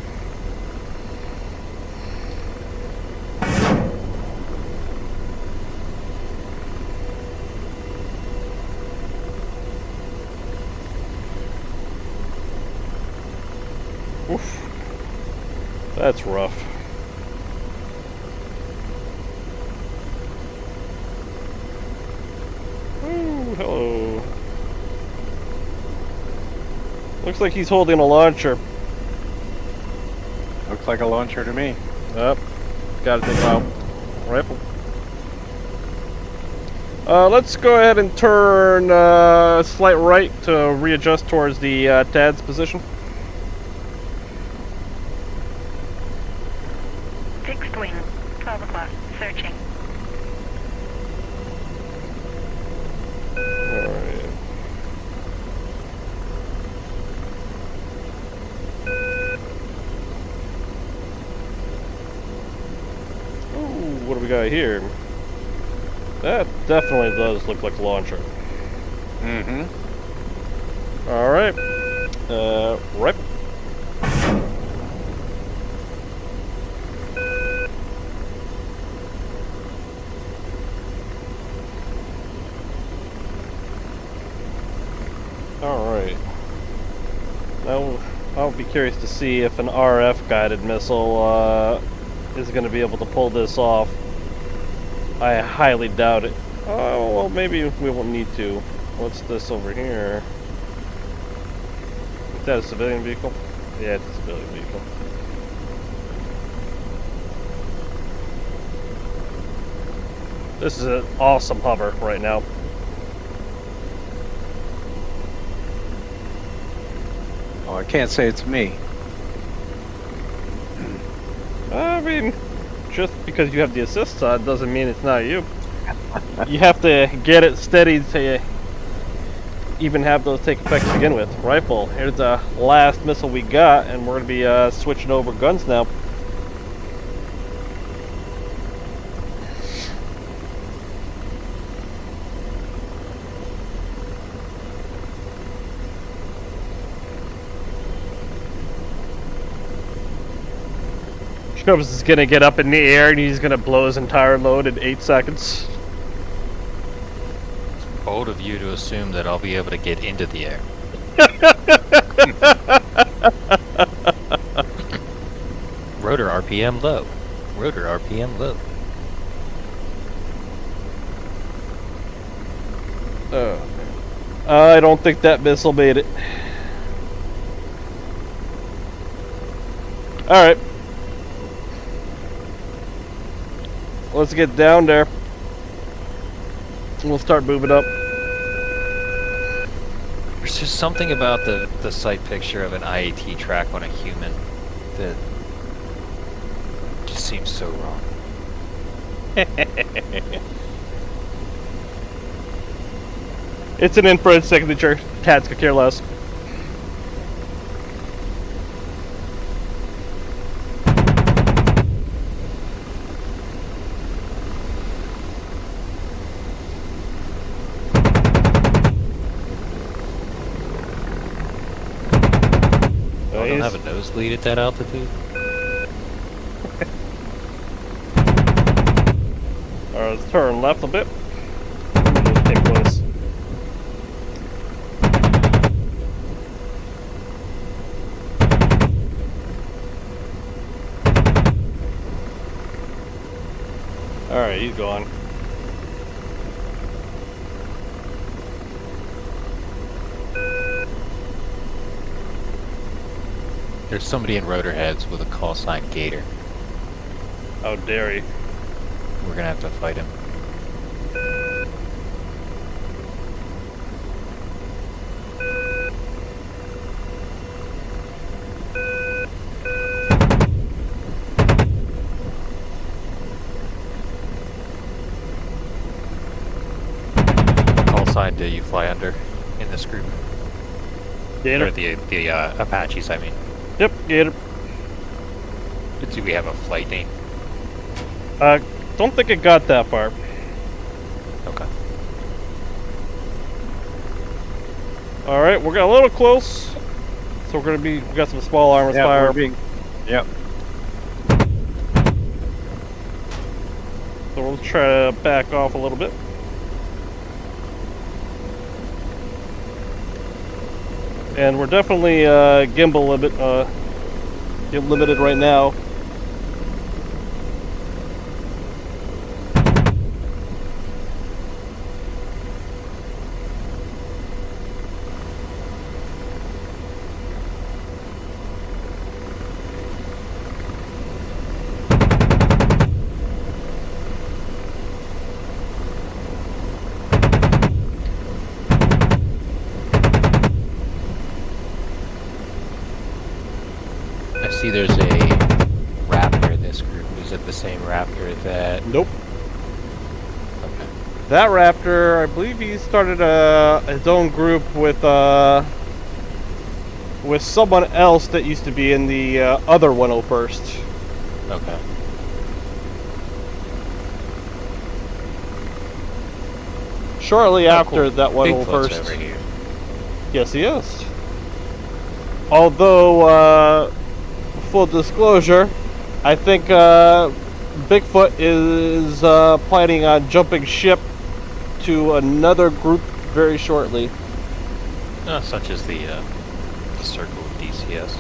Oof. That's rough. Ooh, hello. Looks like he's holding a launcher. Looks like a launcher to me. Yep. Gotta take him out. Rifle. Let's go ahead and turn slight right to readjust towards the TAD's position. Fixed wing, 12 o'clock, searching. Alright. Ooh, what do we got here? That definitely does look like a launcher. Mm-hmm. Alright. Rifle. Alright. Now, I'll be curious to see if an RF guided missile is going to be able to pull this off. I highly doubt it. Oh, well, maybe we won't need to. What's this over here? Is that a civilian vehicle? Yeah, it's a civilian vehicle. This is an awesome hover right now. Oh, I can't say it's me. I mean, just because you have the assist on doesn't mean it's not you. You have to get it steady to even have those take effect to begin with. Rifle. Here's the last missile we got, and we're going to be switching over guns now. Scrubs is gonna get up in the air and he's gonna blow his entire load in 8 seconds. Bold of you to assume that I'll be able to get into the air. Rotor RPM low. Rotor RPM low. I don't think that missile made it. Alright. Let's get down there. We'll start moving up. There's just something about the sight picture of an IAT track on a human that just seems so wrong. It's an infrared signature. Cats could care less. I don't have a nosebleed at that altitude. Alright, let's turn left a bit. Just take close. Alright, he's gone. There's somebody in rotor heads with a call sign Gator. How dare he? We're gonna have to fight him. Call sign do you fly under in this group? Gator? Or the Apaches, I mean. Yep, Gator. Do we have a flight name? Don't think it got that far. Okay. Alright, we're getting a little close. So we got some small armors fire. Yep. So we'll try to back off a little bit. And we're definitely gimbal limited right now. See, there's a Raptor in this group. Is it the same Raptor that... Nope. Okay. That Raptor, I believe he started his own group with someone else that used to be in the other 101st. Okay. Shortly after cool. that Bigfoot's 101st. over here. Yes, he is. Although, full disclosure, I think Bigfoot is planning on jumping ship to another group very shortly. Such as the Circle of DCS.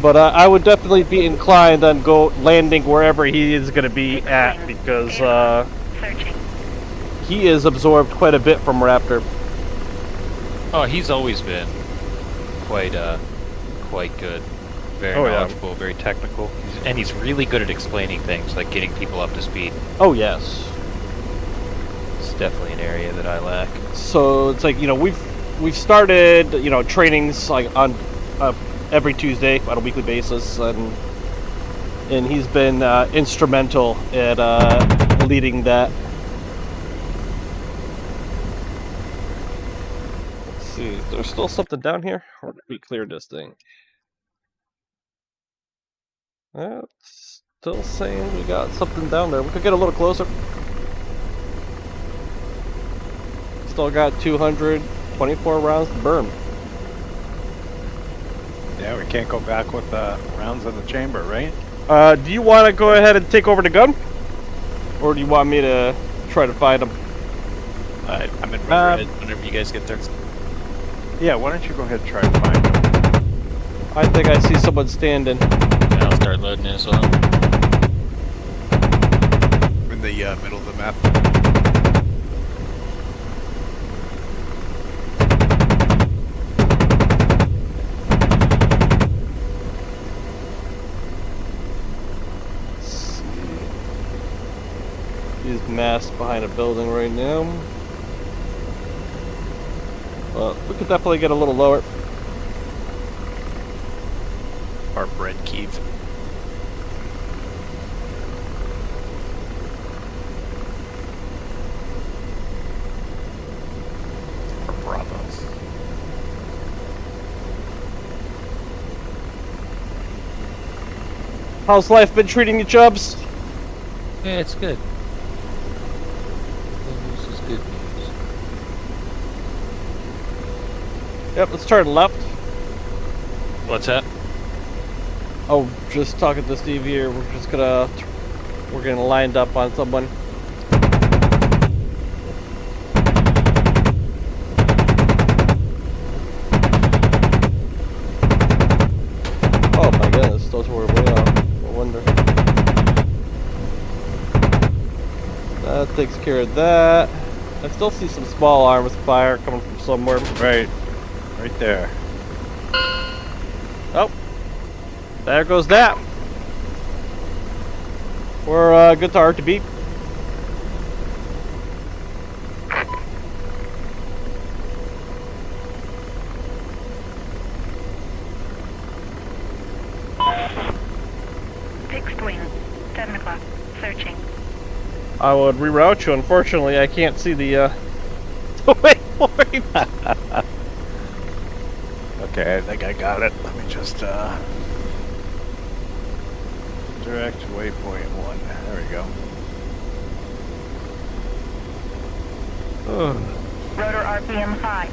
But I would definitely be inclined on landing wherever he is going to be at, because Searching. he is absorbed quite a bit from Raptor. Oh, he's always been quite good. Very Oh, yeah. knowledgeable, very technical. And he's really good at explaining things, like getting people up to speed. Oh yes. It's definitely an area that I lack. So it's like, we've started, trainings like on every Tuesday on a weekly basis, and he's been instrumental at leading that. Let's see, is there still something down here? Or did we clear this thing? It's still saying we got something down there. We could get a little closer. Still got 224 rounds to burn. Yeah, we can't go back with rounds in the chamber, right? Do you want to go ahead and take over the gun? Or do you want me to try to find them? I'm in rotor head whenever you guys get there. Yeah, why don't you go ahead and try to find them? I think I see someone standing. Yeah, I'll start loading this up. In the middle of the map. He's masked behind a building right now. We could definitely get a little lower. Our bread Keith. Or Bravo. How's life been treating you, Chubbs? Yeah, it's good. Good news is good news. Yep, let's turn left. What's that? Oh, just talking to Steve here. We're gonna lined up on someone. Oh my goodness, those were way off. No wonder. That takes care of that. I still see some small arms fire coming from somewhere. Right there. Oh, there goes that. We're good to RTB. Fixed wing. 7 o'clock. Searching. I would reroute you. Unfortunately, I can't see the waypoint. Okay, I think I got it. Let me just direct waypoint 1. There we go. Rotor RPM high.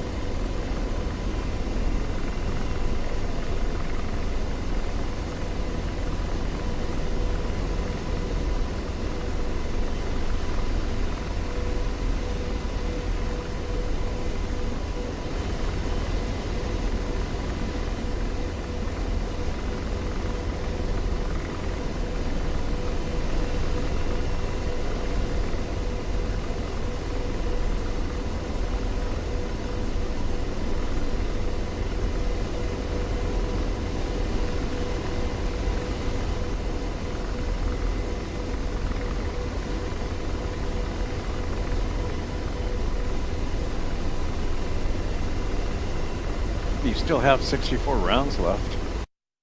You still have 64 rounds left.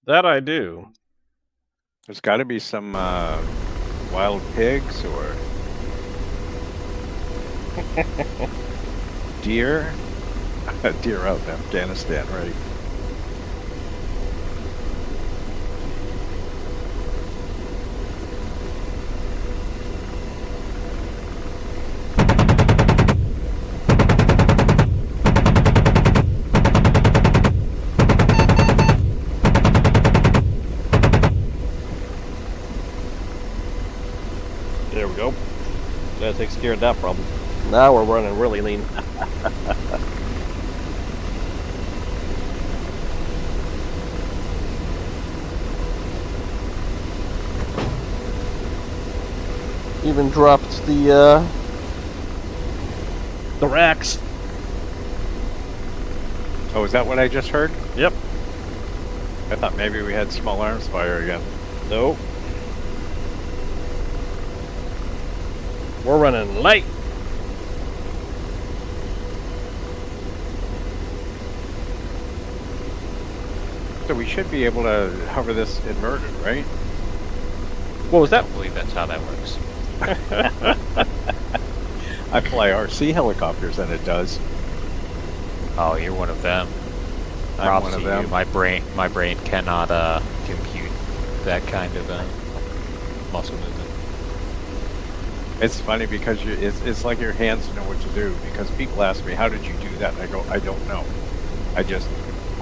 That I do. There's got to be some wild pigs or deer. Deer out in Afghanistan, right? There we go. That takes care of that problem. Now we're running really lean. Even dropped the racks. Oh, is that what I just heard? Yep. I thought maybe we had small arms fire again. Nope. We're running light. So we should be able to hover this inverted, right? What was that? I believe that's how that works. I fly RC helicopters and it does. Oh, you're one of them. I'm Props one of to them. you. My brain cannot compute that kind of muscle movement. It's funny because it's like your hands know what to do. Because people ask me, "How did you do that?" And I go, "I don't know. I just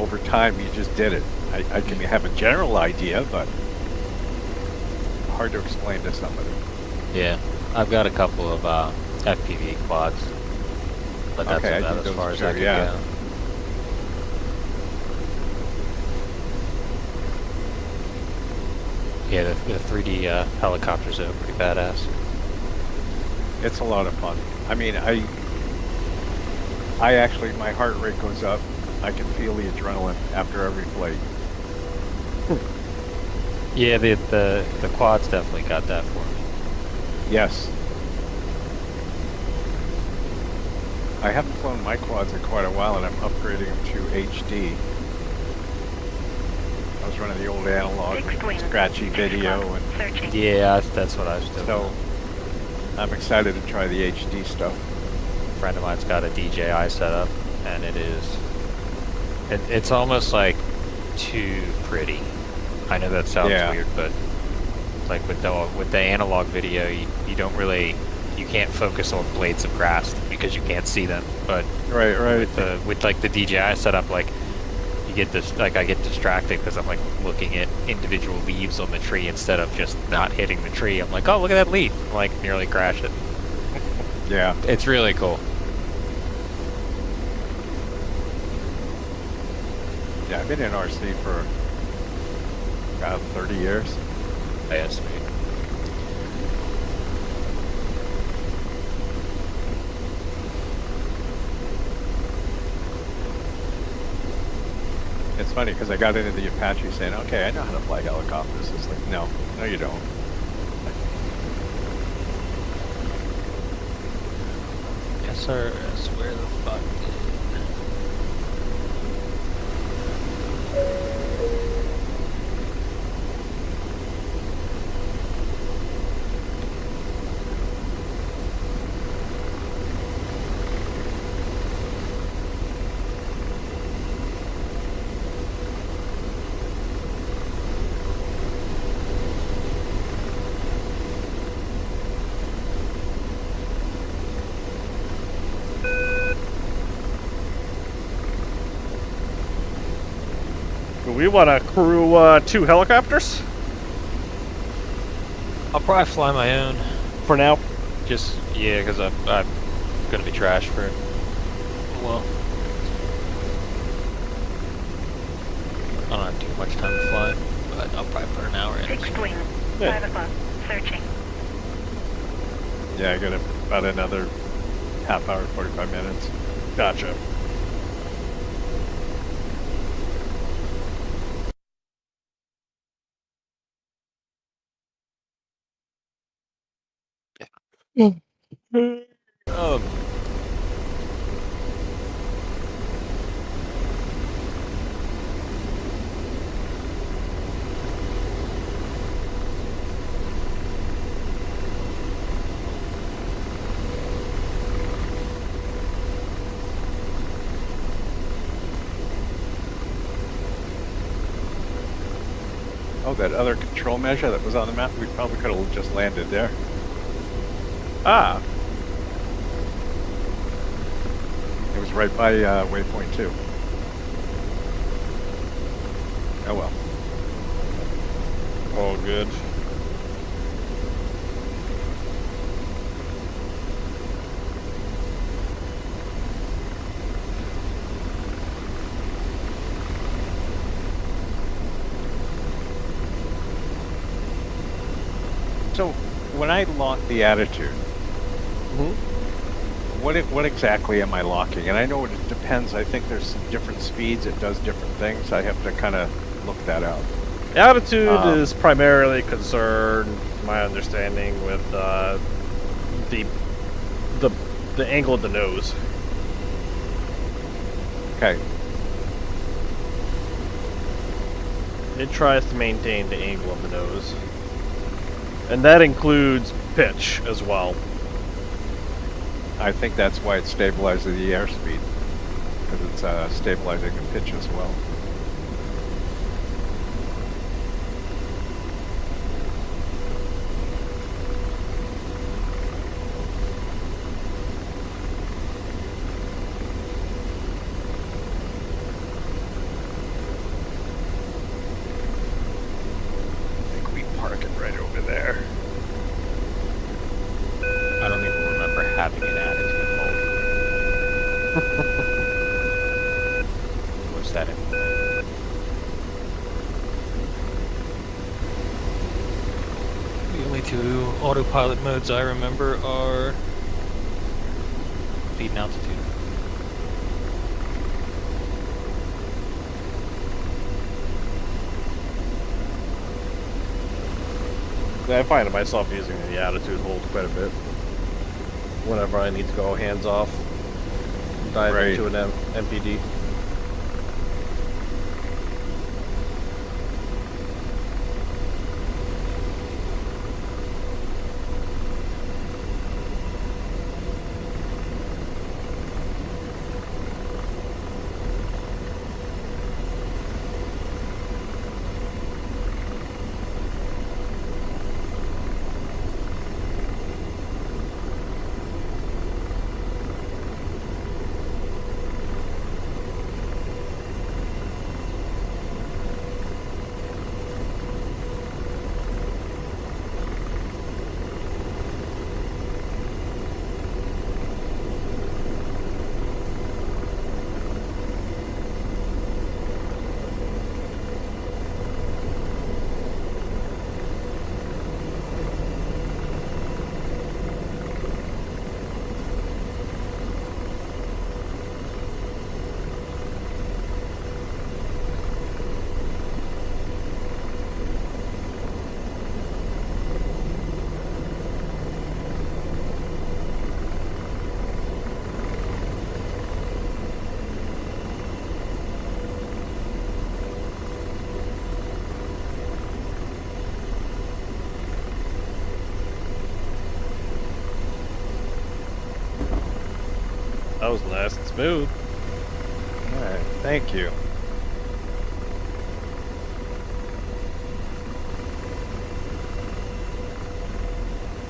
over time you just did it. I can have a general idea, but hard to explain to somebody. Yeah, I've got a couple of FPV quads, but that's Okay, I about think as far those as I two, can yeah. go. Yeah, the 3D helicopters are pretty badass. It's a lot of fun. I mean, I actually, my heart rate goes up. I can feel the adrenaline after every flight. Yeah, the quads definitely got that for me. Yes. I haven't flown my quads in quite a while, and I'm upgrading them to HD. I was running the old analog, Fixed wing. scratchy 6 video, o'clock. and Searching. Yeah, that's what I was doing. so I'm excited to try the HD stuff. A friend of mine's got a DJI setup, and it's almost like too pretty. I know that sounds Yeah. weird, but like with the analog video, you don't really, you can't focus on blades of grass because you can't see them. But Right. with like the DJI setup, like you get this, like I get distracted because I'm like looking at individual leaves on the tree instead of just not hitting the tree. I'm like, oh, look at that leaf! I'm like nearly crash it. Yeah. It's really cool. Yeah, I've been in RC for about 30 years. I estimate. It's funny because I got into the Apache saying, okay, I know how to fly helicopters. It's like, no, you don't. SRS, where the fuck Do we want to crew 2 helicopters I'll probably fly my own. for now? Just, yeah, because I'm going to be trash for a while. I don't have too much time to fly, but I'll probably put an hour in. Fixed wing. Yeah. 5 o'clock. Searching. Yeah, I got about another half hour, 45 minutes. Gotcha. Um, Oh, that other control measure that was on the map, we probably could have just landed there. Ah, It was right by waypoint 2. Oh well. all good. So, when I lock the attitude, what exactly am I locking? And I know it depends. I think there's some different speeds. It does different things. I have to kind of look that out. Altitude is primarily concerned, my understanding, with the angle of the nose. Okay. It tries to maintain the angle of the nose. And that includes pitch as well. I think that's why it stabilizes the airspeed, because it's stabilizing the pitch as well. having an attitude hold. What's that? The only two autopilot modes I remember are Speed and altitude. I find myself using the attitude hold quite a bit. Whenever I need to go hands off, dive Right. into an MPD. That was nice and smooth. All right, thank you.